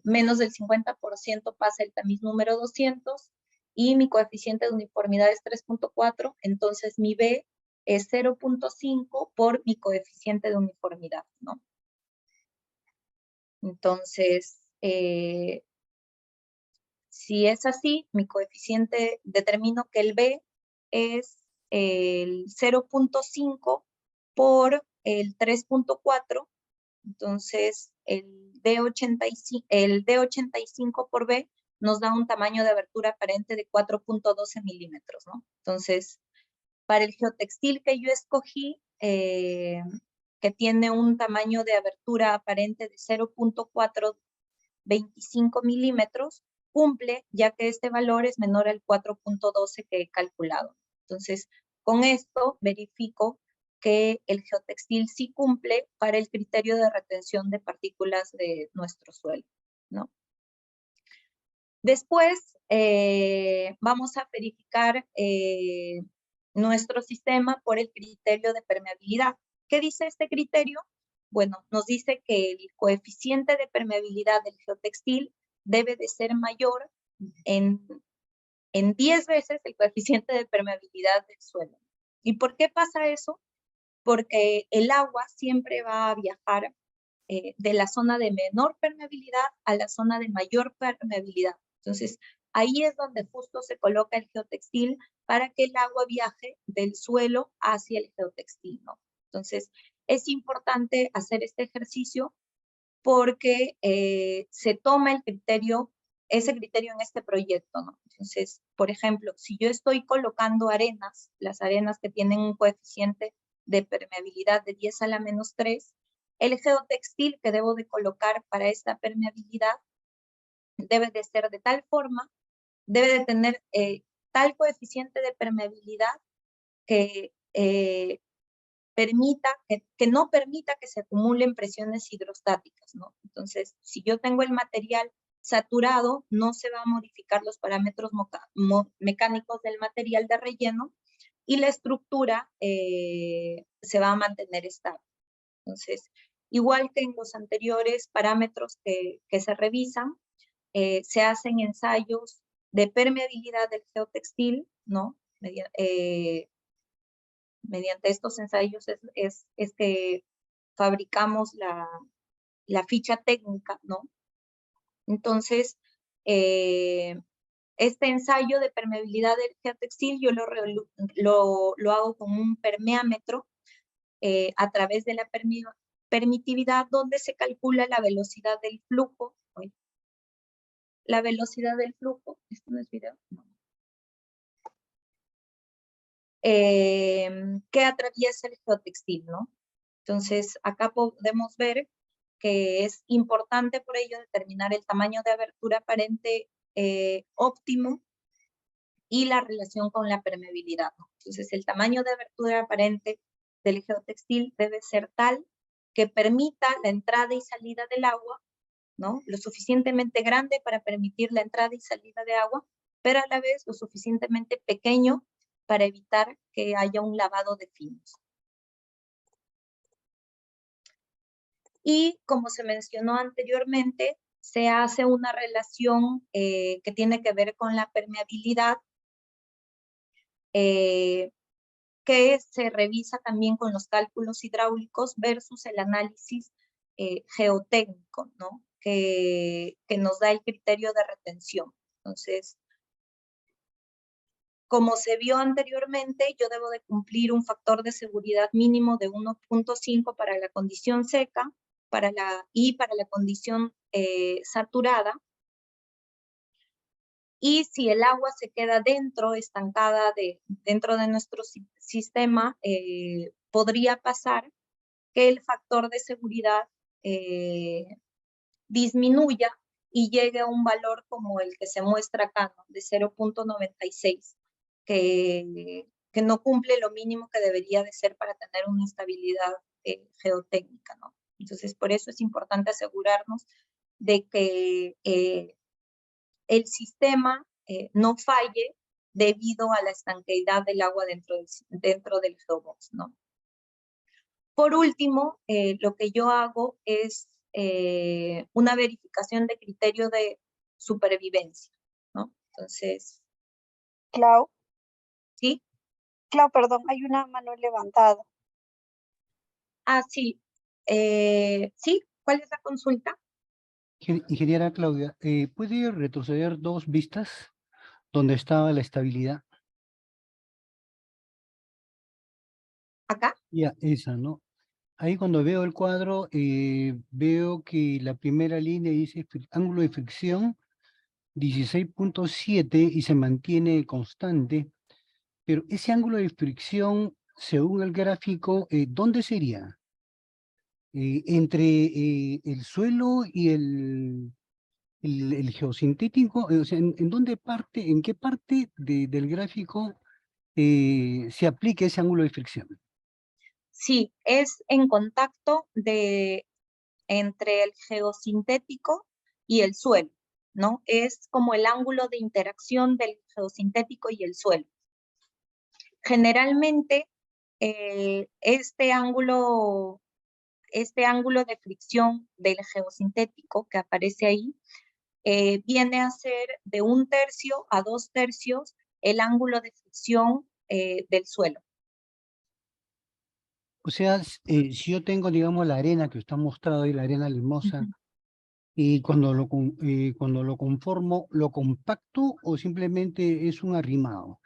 menos del 50% pasa el tamiz número 200, y mi coeficiente de uniformidad es 3.4, entonces mi B es 0.5 por mi coeficiente de uniformidad, ¿no? Entonces, si es así, mi coeficiente, determino que el B es el 0.5 por el 3.4, entonces el D85 por B nos da un tamaño de abertura aparente de 4.12 milímetros, ¿no? Entonces, para el geotextil que yo escogí, que tiene un tamaño de abertura aparente de 0.425 milímetros, cumple, ya que este valor es menor al 4.12 que he calculado. Entonces, con esto verifico que el geotextil sí cumple para el criterio de retención de partículas de nuestro suelo, ¿no? Después, vamos a verificar nuestro sistema por el criterio de permeabilidad. ¿Qué dice este criterio? Bueno, nos dice que el coeficiente de permeabilidad del geotextil debe de ser mayor en 10 veces el coeficiente de permeabilidad del suelo. ¿Y por qué pasa eso? Porque el agua siempre va a viajar de la zona de menor permeabilidad a la zona de mayor permeabilidad. Entonces, ahí es donde justo se coloca el geotextil para que el agua viaje del suelo hacia el geotextil, ¿no? Entonces, es importante hacer este ejercicio porque se toma el criterio, ese criterio en este proyecto, ¿no? Entonces, por ejemplo, si yo estoy colocando arenas, las arenas que tienen un coeficiente de permeabilidad de 10 a la menos 3, el geotextil que debo de colocar para esta permeabilidad debe de ser de tal forma, debe de tener tal coeficiente de permeabilidad que que no permita que se acumulen presiones hidrostáticas, ¿no? Entonces, si yo tengo el material saturado, no se van a modificar los parámetros mecánicos del material de relleno y la estructura se va a mantener estable. Entonces, igual que en los anteriores parámetros que se revisan, se hacen ensayos de permeabilidad del geotextil, ¿no? Mediante estos ensayos es que fabricamos la ficha técnica, ¿no? Entonces, este ensayo de permeabilidad del geotextil yo lo hago con un permeámetro a través de la permitividad, donde se calcula la velocidad del flujo. La velocidad del flujo, ¿esto no es video? No. Que atraviesa el geotextil, ¿no? Entonces, acá podemos ver que es importante por ello determinar el tamaño de abertura aparente óptimo y la relación con la permeabilidad, ¿no? Entonces, el tamaño de abertura aparente del geotextil debe ser tal que permita la entrada y salida del agua, ¿no? Lo suficientemente grande para permitir la entrada y salida de agua, pero a la vez lo suficientemente pequeño para evitar que haya un lavado de finos. Y como se mencionó anteriormente, se hace una relación que tiene que ver con la permeabilidad, que se revisa también con los cálculos hidráulicos versus el análisis geotécnico, ¿no? Que nos da el criterio de retención. Entonces, como se vio anteriormente, yo debo de cumplir un factor de seguridad mínimo de 1.5 para la condición seca y para la condición saturada. Y si el agua se queda estancada dentro de nuestro sistema, podría pasar que el factor de seguridad disminuya y llegue a un valor como el que se muestra acá, ¿no? De 0.96, que no cumple lo mínimo que debería de ser para tener una estabilidad geotécnica, ¿no? Entonces, por eso es importante asegurarnos de que el sistema no falle debido a la estanqueidad del agua dentro del geobox, ¿no? Por último, lo que yo hago es una verificación de criterio de supervivencia, ¿no? Entonces, Clau, ¿sí? Clau, perdón, hay una mano levantada. Ah, sí. ¿Sí? ¿Cuál es la consulta? Ingeniera Claudia, ¿puede retroceder 2 vistas donde estaba la estabilidad? ¿Acá? Ya, esa, ¿no? Ahí cuando veo el cuadro, veo que la primera línea dice ángulo de fricción 16.7 y se mantiene constante, pero ese ángulo de fricción, según el gráfico, ¿dónde sería? ¿Entre el suelo y el geosintético? O sea, ¿en dónde parte, en qué parte del gráfico se aplica ese ángulo de fricción? Sí, es en contacto entre el geosintético y el suelo, ¿no? Es como el ángulo de interacción del geosintético y el suelo. Generalmente, este ángulo de fricción del geosintético que aparece ahí viene a ser de 1/3 a 2/3 el ángulo de fricción del suelo. O sea, si yo tengo, digamos, la arena que está mostrado ahí, la arena limosa, y cuando cuando lo conformo, ¿lo compacto o simplemente es un arrimado?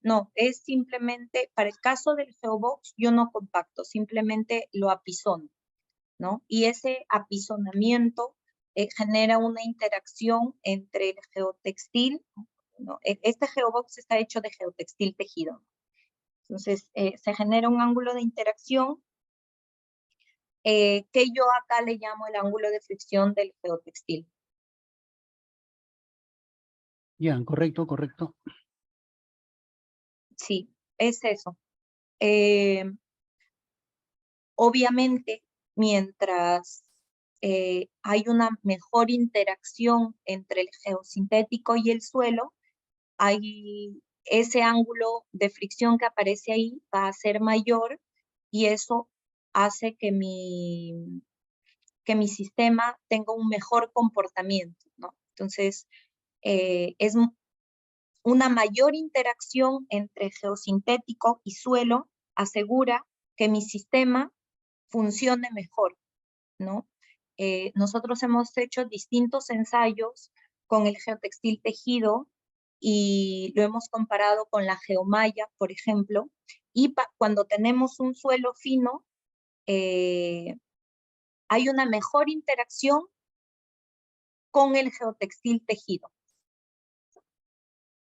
No, es simplemente, para el caso del geobox, yo no compacto, simplemente lo apisono, ¿no? Y ese apisonamiento genera una interacción entre el geotextil, ¿no? Este geobox está hecho de geotextil tejido. Entonces, se genera un ángulo de interacción que yo acá le llamo el ángulo de fricción del geotextil. Ya, correcto, correcto. Sí, es eso. Obviamente, mientras hay una mejor interacción entre el geosintético y el suelo, ese ángulo de fricción que aparece ahí va a ser mayor y eso hace que mi sistema tenga un mejor comportamiento, ¿no? Entonces, es una mayor interacción entre geosintético y suelo asegura que mi sistema funcione mejor, ¿no? Nosotros hemos hecho distintos ensayos con el geotextil tejido y lo hemos comparado con la geomalla, por ejemplo, y cuando tenemos un suelo fino, hay una mejor interacción con el geotextil tejido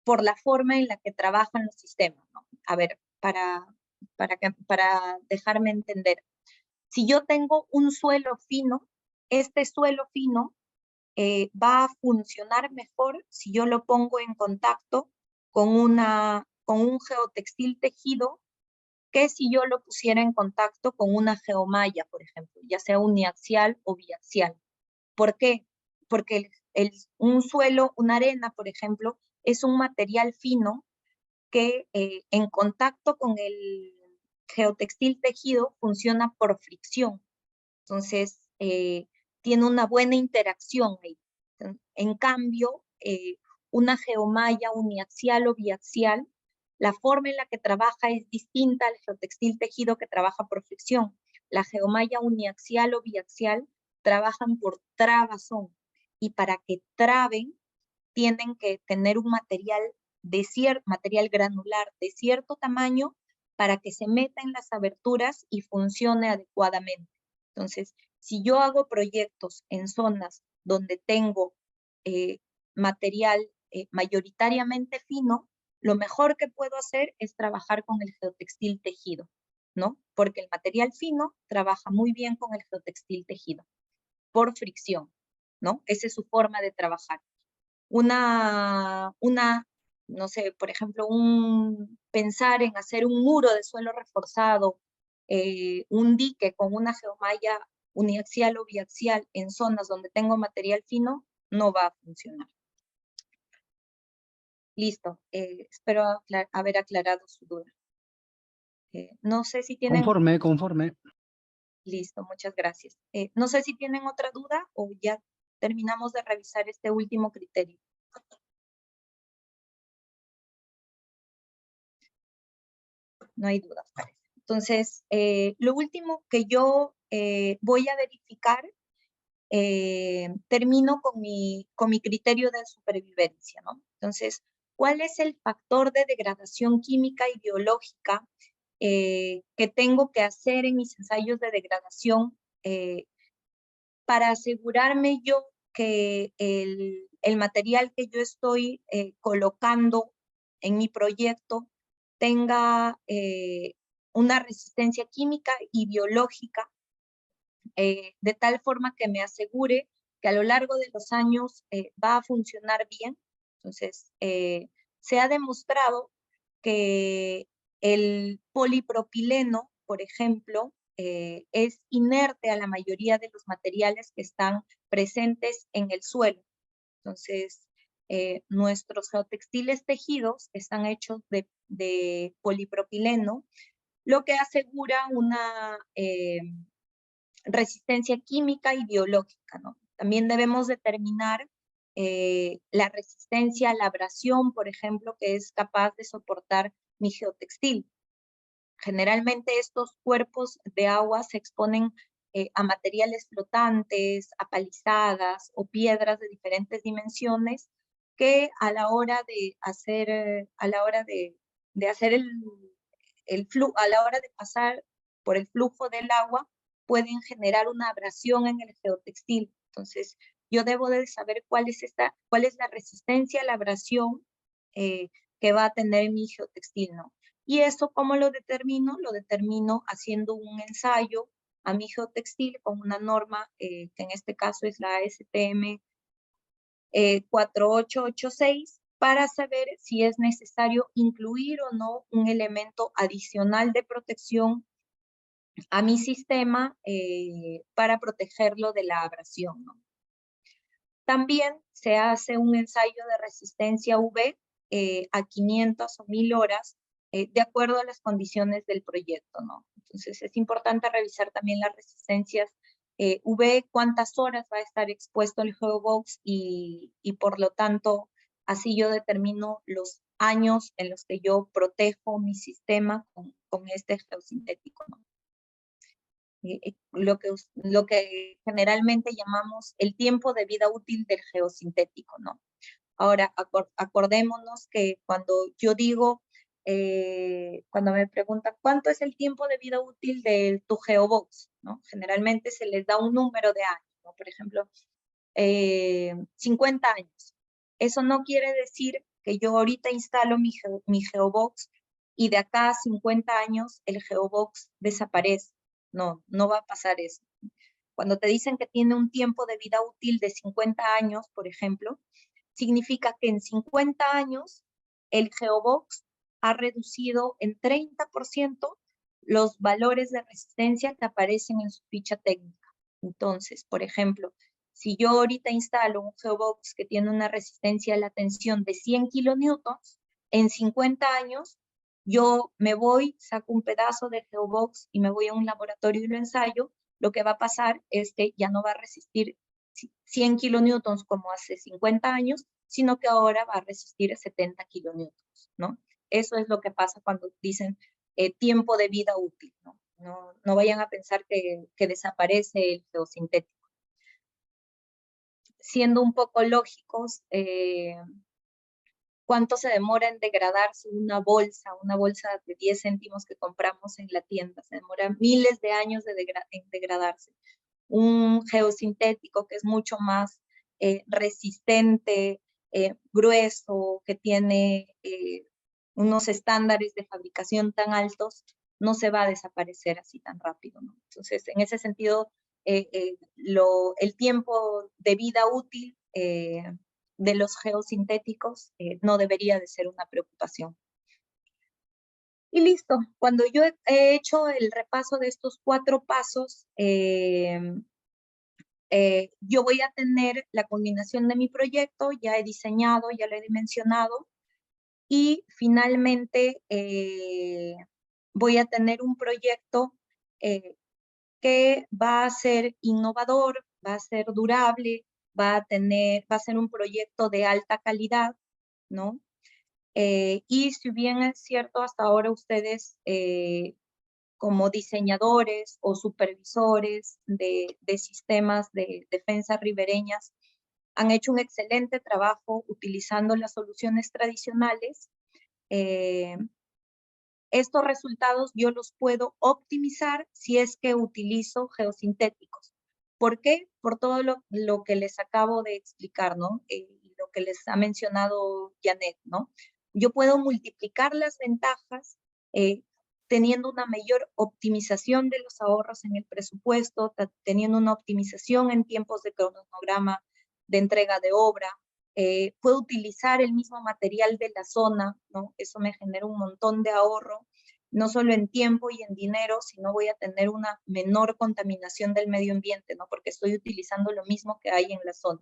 por la forma en la que trabajan los sistemas, ¿no? A ver, para dejarme entender. Si yo tengo un suelo fino, este suelo fino va a funcionar mejor si yo lo pongo en contacto con un geotextil tejido que si yo lo pusiera en contacto con una geomalla, por ejemplo, ya sea uniaxial o biaxial. ¿Por qué? Porque un suelo, una arena, por ejemplo, es un material fino que en contacto con el geotextil tejido funciona por fricción. Entonces, tiene una buena interacción ahí. En cambio, una geomalla uniaxial o biaxial, la forma en la que trabaja es distinta al geotextil tejido que trabaja por fricción. La geomalla uniaxial o biaxial trabajan por trabazón, y para que traben tienen que tener un material material granular de cierto tamaño para que se meta en las aberturas y funcione adecuadamente. Entonces, si yo hago proyectos en zonas donde tengo material mayoritariamente fino, lo mejor que puedo hacer es trabajar con el geotextil tejido, ¿no? Porque el material fino trabaja muy bien con el geotextil tejido, por fricción, ¿no? Esa es su forma de trabajar. No sé, por ejemplo, pensar en hacer un muro de suelo reforzado, un dique con una geomalla uniaxial o biaxial en zonas donde tengo material fino, no va a funcionar. Listo, espero haber aclarado su duda. No sé si tienen... Conforme. Listo, muchas gracias. No sé si tienen otra duda o ya terminamos de revisar este último criterio. No hay dudas, parece. Entonces, lo último que yo voy a verificar, termino con mi criterio de supervivencia, ¿no? Entonces, ¿cuál es el factor de degradación química y biológica que tengo que hacer en mis ensayos de degradación para asegurarme yo que el material que yo estoy colocando en mi proyecto tenga una resistencia química y biológica de tal forma que me asegure que a lo largo de los años va a funcionar bien? Entonces, se ha demostrado que el polipropileno, por ejemplo, es inerte a la mayoría de los materiales que están presentes en el suelo. Entonces, nuestros geotextiles tejidos están hechos de polipropileno, lo que asegura una resistencia química y biológica, ¿no? También debemos determinar la resistencia a la abrasión, por ejemplo, que es capaz de soportar mi geotextil. Generalmente estos cuerpos de agua se exponen a materiales flotantes, a palizadas o piedras de diferentes dimensiones que a la hora de hacer, a la hora de hacer a la hora de pasar por el flujo del agua, pueden generar una abrasión en el geotextil. Entonces, yo debo de saber cuál es la resistencia a la abrasión que va a tener mi geotextil, ¿no? Y eso, ¿cómo lo determino? Lo determino haciendo un ensayo a mi geotextil con una norma que en este caso es la ASTM 4886, para saber si es necesario incluir o no un elemento adicional de protección a mi sistema para protegerlo de la abrasión, ¿no? También se hace un ensayo de resistencia UV a 500 o 1000 horas de acuerdo a las condiciones del proyecto, ¿no? Entonces es importante revisar también las resistencias UV, cuántas horas va a estar expuesto el geobox y por lo tanto así yo determino los años en los que yo protejo mi sistema con este geosintético, ¿no? Lo que generalmente llamamos el tiempo de vida útil del geosintético, ¿no? Ahora, acordémonos que cuando yo digo, cuando me preguntan cuánto es el tiempo de vida útil de tu geobox, ¿no? Generalmente se les da un número de años, ¿no? Por ejemplo, 50 años. Eso no quiere decir que yo ahorita instalo mi geobox y de acá a 50 años el geobox desaparece. No, no va a pasar eso. Cuando te dicen que tiene un tiempo de vida útil de 50 años, por ejemplo, significa que en 50 años el geobox ha reducido en 30% los valores de resistencia que aparecen en su ficha técnica. Entonces, por ejemplo, si yo ahorita instalo un geobox que tiene una resistencia a la tensión de 100 kilonewtons, en 50 años yo me voy, saco un pedazo de geobox y me voy a un laboratorio y lo ensayo, lo que va a pasar es que ya no va a resistir 100 kilonewtons como hace 50 años, sino que ahora va a resistir 70 kilonewtons, ¿no? Eso es lo que pasa cuando dicen tiempo de vida útil, ¿no? No vayan a pensar que desaparece el geosintético. Siendo un poco lógicos, ¿cuánto se demora en degradarse una bolsa de 10 céntimos que compramos en la tienda? Se demora miles de años en degradarse. Un geosintético que es mucho más resistente, grueso, que tiene unos estándares de fabricación tan altos, no se va a desaparecer así tan rápido, ¿no? Entonces, en ese sentido, el tiempo de vida útil de los geosintéticos no debería de ser una preocupación. Y listo, cuando yo he hecho el repaso de estos 4 pasos, yo voy a tener la culminación de mi proyecto, ya he diseñado, ya lo he dimensionado, y finalmente voy a tener un proyecto que va a ser innovador, va a ser durable, va a ser un proyecto de alta calidad, ¿no? Y si bien es cierto, hasta ahora ustedes como diseñadores o supervisores de sistemas de defensa ribereñas han hecho un excelente trabajo utilizando las soluciones tradicionales. Estos resultados yo los puedo optimizar si es que utilizo geosintéticos. ¿Por qué? Por todo lo que les acabo de explicar, ¿no? Lo que les ha mencionado Janet, ¿no? Yo puedo multiplicar las ventajas teniendo una mayor optimización de los ahorros en el presupuesto, teniendo una optimización en tiempos de cronograma de entrega de obra. Puedo utilizar el mismo material de la zona, ¿no? Eso me genera un montón de ahorro, no solo en tiempo y en dinero, sino voy a tener una menor contaminación del medio ambiente, ¿no? Porque estoy utilizando lo mismo que hay en la zona.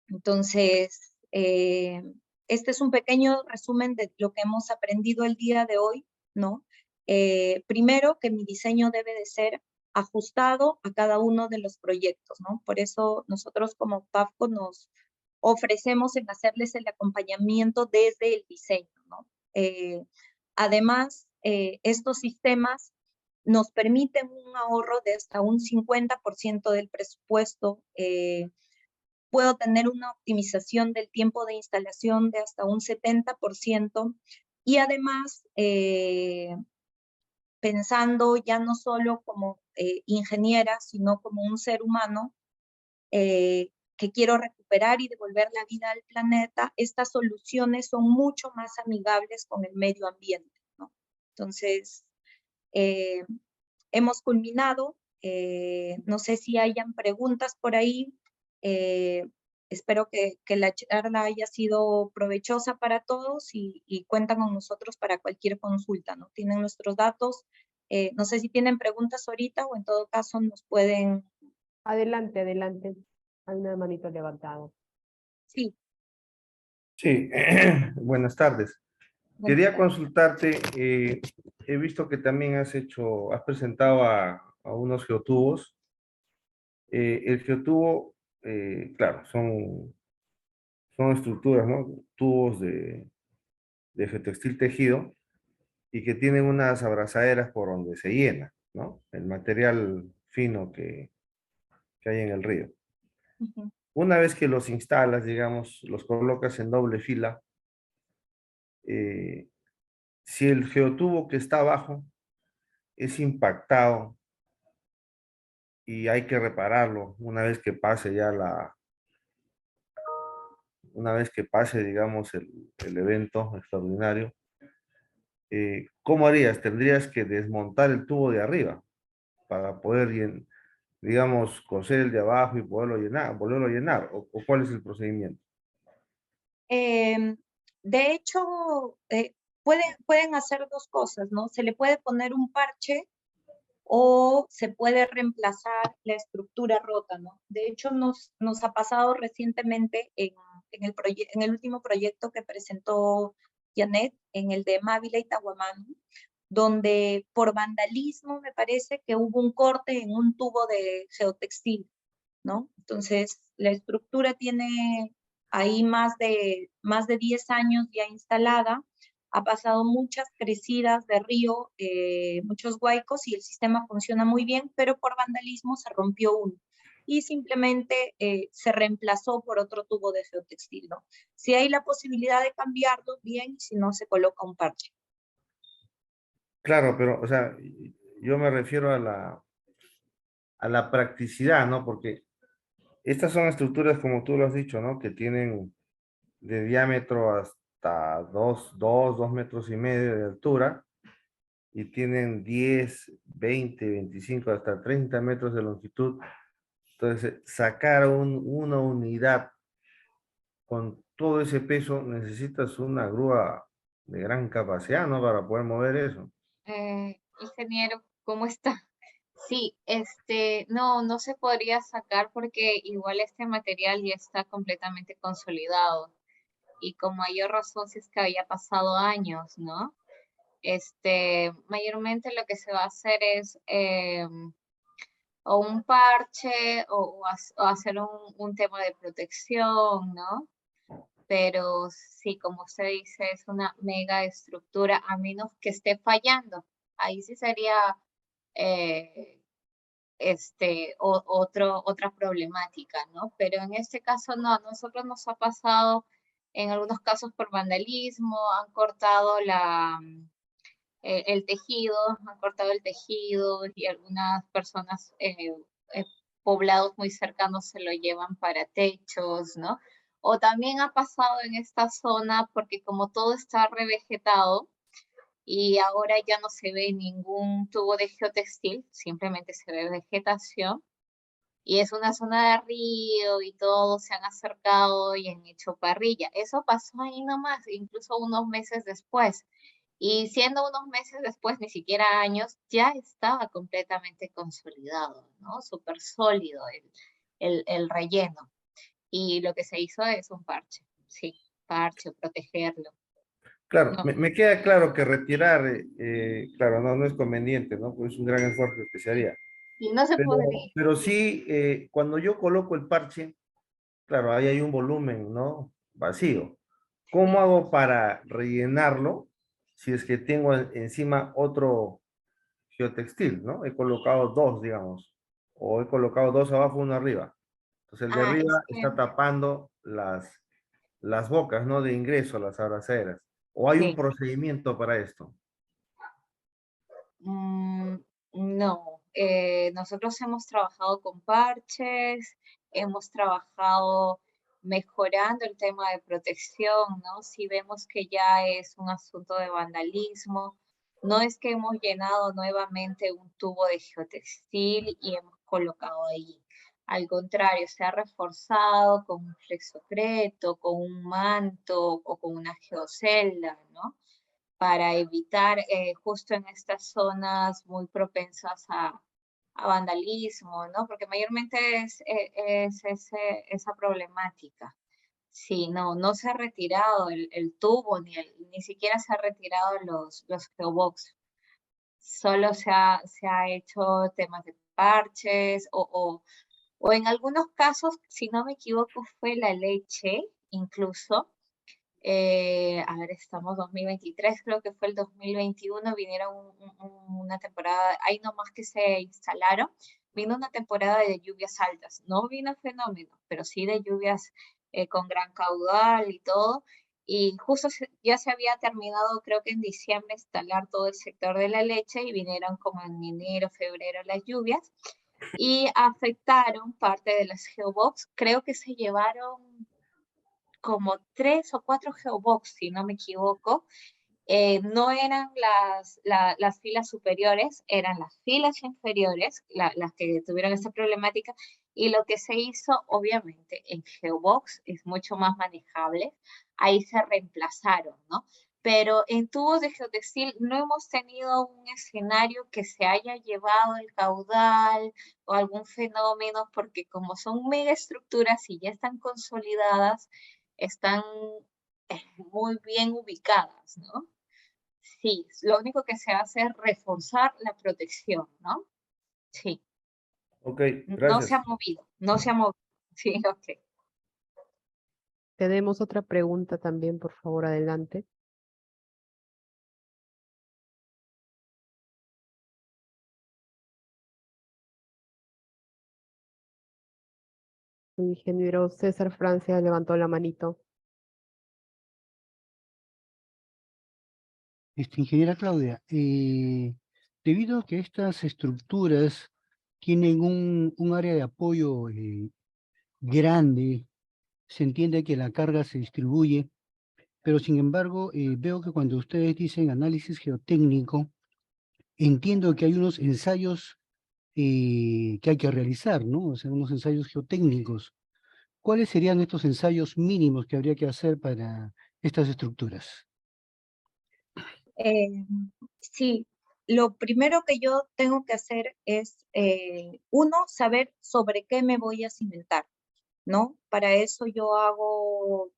Entonces, este es un pequeño resumen de lo que hemos aprendido el día de hoy, ¿no? Primero, que mi diseño debe de ser ajustado a cada uno de los proyectos, ¿no? Por eso nosotros como PAFCO nos ofrecemos en hacerles el acompañamiento desde el diseño, ¿no? Además, estos sistemas nos permiten un ahorro de hasta un 50% del presupuesto. Puedo tener una optimización del tiempo de instalación de hasta un 70%, y además, pensando ya no solo como ingeniera, sino como un ser humano que quiero recuperar y devolver la vida al planeta, estas soluciones son mucho más amigables con el medio ambiente, ¿no? Entonces, hemos culminado. No sé si hayan preguntas por ahí. Espero que la charla haya sido provechosa para todos y cuentan con nosotros para cualquier consulta, ¿no? Tienen nuestros datos. No sé si tienen preguntas ahorita o en todo caso nos pueden... Adelante, adelante. Hay una manito levantada. Sí. Sí, buenas tardes. Quería consultarte, he visto que también has presentado a unos geotubos. El geotubo, claro, son estructuras, ¿no? Tubos de geotextil tejido y que tienen unas abrazaderas por donde se llena, ¿no? El material fino que hay en el río. Uh-huh. Una vez que los instalas, digamos, los colocas en doble fila, si el geotubo que está abajo es impactado y hay que repararlo una vez que pase digamos, el evento extraordinario, ¿cómo harías? ¿Tendrías que desmontar el tubo de arriba para poder, digamos, coser el de abajo y volverlo a llenar? ¿O cuál es el procedimiento? De hecho, pueden hacer dos cosas, ¿no? Se le puede poner un parche o se puede reemplazar la estructura rota, ¿no? De hecho, nos ha pasado recientemente en el último proyecto que presentó Janet, en el de Mávila y Tahuamán. donde por vandalismo me parece que hubo un corte en un tubo de geotextil, ¿no? Entonces, la estructura tiene ahí más de 10 años ya instalada, ha pasado muchas crecidas de río, muchos huaicos y el sistema funciona muy bien, pero por vandalismo se rompió uno y simplemente se reemplazó por otro tubo de geotextil, ¿no? Si hay la posibilidad de cambiarlo, bien, si no, se coloca un parche. Claro, pero, o sea, yo me refiero a la practicidad, ¿no? Porque estas son estructuras, como tú lo has dicho, ¿no? Que tienen de diámetro hasta 2 metros y medio de altura y tienen 10, 20, 25, hasta 30 metros de longitud. Entonces, sacar una unidad con todo ese peso, necesitas una grúa de gran capacidad, ¿no? Para poder mover eso. Ingeniero, ¿cómo está? Sí, no, no se podría sacar porque igual este material ya está completamente consolidado y con mayor razón si es que había pasado años, ¿no? Mayormente lo que se va a hacer es o un parche o hacer un tema de protección, ¿no? Pero sí, como usted dice, es una mega estructura, a menos que esté fallando. Ahí sí sería eh, otra problemática, ¿no? Pero en este caso no, a nosotros nos ha pasado en algunos casos por vandalismo, han cortado el tejido, han cortado el tejido y algunas personas, poblados muy cercanos se lo llevan para techos, ¿no? O también ha pasado en esta zona porque como todo está revegetado y ahora ya no se ve ningún tubo de geotextil, simplemente se ve vegetación y es una zona de río y todos se han acercado y han hecho parrilla. Eso pasó ahí nomás, incluso unos meses después. Y siendo unos meses después, ni siquiera años, ya estaba completamente consolidado, ¿no? Súper sólido el relleno. Y lo que se hizo es un parche, sí, parche, protegerlo. Claro, No, me queda claro que retirar, claro, no es conveniente, ¿no? Pues es un gran esfuerzo que se haría. y no se Pero, podría. pero sí, cuando yo coloco el parche, claro, ahí hay un volumen, ¿no? Vacío. ¿Cómo hago para rellenarlo si es que tengo encima otro geotextil, ¿no? He colocado dos, digamos, o he colocado dos abajo, uno arriba. Entonces el de Ah, arriba está tapando las bocas, ¿no? De ingreso, las abraceras. ¿O hay un sí. procedimiento para esto? Mm, no, nosotros hemos trabajado con parches, hemos trabajado mejorando el tema de protección, ¿no? Si vemos que ya es un asunto de vandalismo, no es que hemos llenado nuevamente un tubo de geotextil y hemos colocado ahí. Al contrario, se ha reforzado con un flexocreto, con un manto o con una geocelda, ¿no? Para evitar justo en estas zonas muy propensas a vandalismo, ¿no? Porque mayormente es esa problemática. Sí, no, no se ha retirado el tubo, ni siquiera se ha retirado los geobox. Solo se ha hecho temas de parches o en algunos casos, si no me equivoco, fue la leche incluso a ver, estamos 2023, creo que fue el 2021, vinieron una temporada, ahí nomás que se instalaron, vino una temporada de lluvias altas, no vino fenómeno, pero sí de lluvias con gran caudal y todo, y justo ya se había terminado, creo que en diciembre, instalar todo el sector de la leche y vinieron como en enero, febrero las lluvias y afectaron parte de las geobox, creo que se llevaron como 3 o 4 geobox, si no me equivoco, no eran las filas superiores, eran las filas inferiores las que tuvieron esta problemática y lo que se hizo, obviamente, en geobox es mucho más manejable, ahí se reemplazaron, ¿no? Pero en tubos de geotextil no hemos tenido un escenario que se haya llevado el caudal o algún fenómeno, porque como son megaestructuras y ya están consolidadas, están muy bien ubicadas, ¿no? Sí, lo único que se hace es reforzar la protección, ¿no? Sí, Ok, no se gracias. ha movido, no se ha movido. Sí, ok. Tenemos otra pregunta también, por favor, adelante. El ingeniero César Francia levantó la manito. Ingeniera Claudia, debido a que estas estructuras tienen un área de apoyo grande, se entiende que la carga se distribuye, pero sin embargo veo que cuando ustedes dicen análisis geotécnico, entiendo que hay unos ensayos que hay que realizar, ¿no? O sea, unos ensayos geotécnicos. ¿Cuáles serían estos ensayos mínimos que habría que hacer para estas estructuras? Sí, lo primero que yo tengo que hacer es, uno, saber sobre qué me voy a cimentar, ¿no? Para eso yo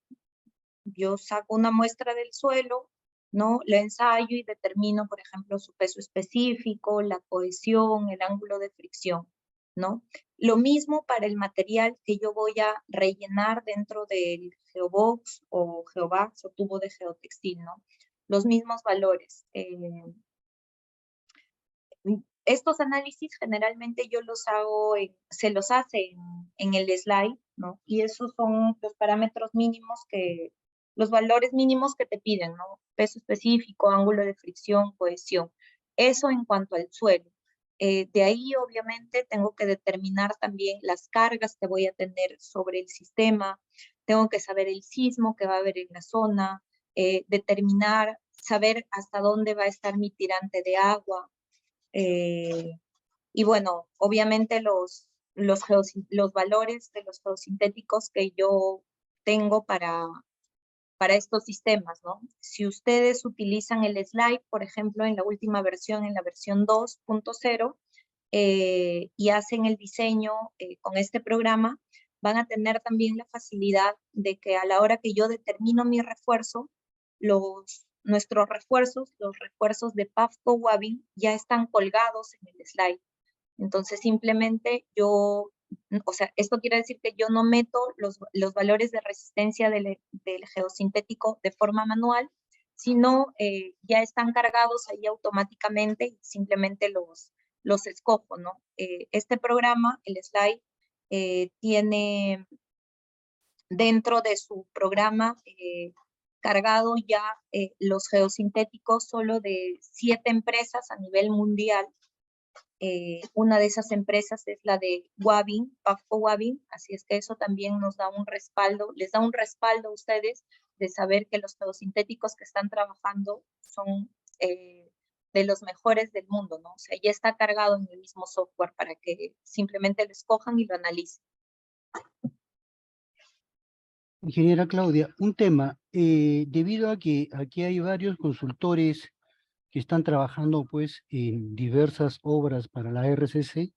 saco una muestra del suelo, ¿no? La ensayo y determino, por ejemplo, su peso específico, la cohesión, el ángulo de fricción, ¿no? Lo mismo para el material que yo voy a rellenar dentro del geobox o geobags o tubo de geotextil, ¿no? Los mismos valores. Estos análisis generalmente yo los hago, se los hace en el slide, ¿no? Y esos son los parámetros mínimos los valores mínimos que te piden, ¿no? Peso específico, ángulo de fricción, cohesión. Eso en cuanto al suelo. De ahí, obviamente, tengo que determinar también las cargas que voy a tener sobre el sistema. Tengo que saber el sismo que va a haber en la zona, determinar, saber hasta dónde va a estar mi tirante de agua. Y bueno, obviamente los valores de los geosintéticos que yo tengo para estos sistemas, ¿no? Si ustedes utilizan el slide, por ejemplo, en la última versión, en la versión 2.0, y hacen el diseño con este programa, van a tener también la facilidad de que a la hora que yo determino mi refuerzo, nuestros refuerzos, los refuerzos de Pavco Wabi ya están colgados en el slide. Entonces simplemente o sea, esto quiere decir que yo no meto los valores de resistencia del geosintético de forma manual, sino ya están cargados ahí automáticamente y simplemente los escojo, ¿no? Este programa, el slide, tiene dentro de su programa cargado ya los geosintéticos solo de 7 empresas a nivel mundial. Una de esas empresas es la de Wabin, Pavco Wabin, así es que eso también nos da un respaldo, les da un respaldo a ustedes de saber que los geosintéticos que están trabajando son de los mejores del mundo, ¿no? O sea, ya está cargado en el mismo software para que simplemente lo escojan y lo analicen. Ingeniera Claudia, un tema, debido a que aquí hay varios consultores que están trabajando pues en diversas obras para la RCC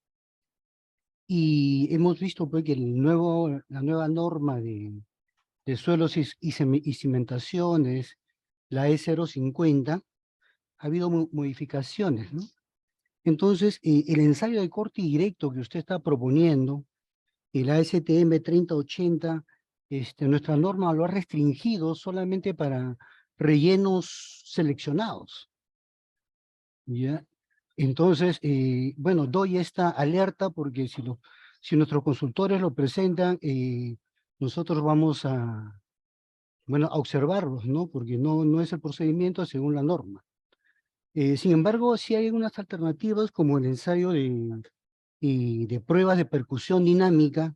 y hemos visto pues que la nueva norma de suelos y cimentaciones, la E050, ha habido modificaciones, ¿no? Entonces, el ensayo de corte directo que usted está proponiendo, el ASTM 3080, nuestra norma lo ha restringido solamente para rellenos seleccionados. ¿Ya? Entonces, bueno, doy esta alerta porque si nuestros consultores lo presentan, nosotros vamos bueno, a observarlos, ¿no? Porque no es el procedimiento según la norma. Sin embargo, sí hay unas alternativas como el ensayo de pruebas de percusión dinámica,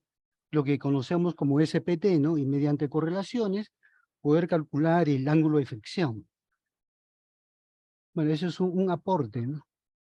lo que conocemos como SPT, ¿no? Y mediante correlaciones, poder calcular el ángulo de fricción. Bueno, eso es un aporte, ¿no?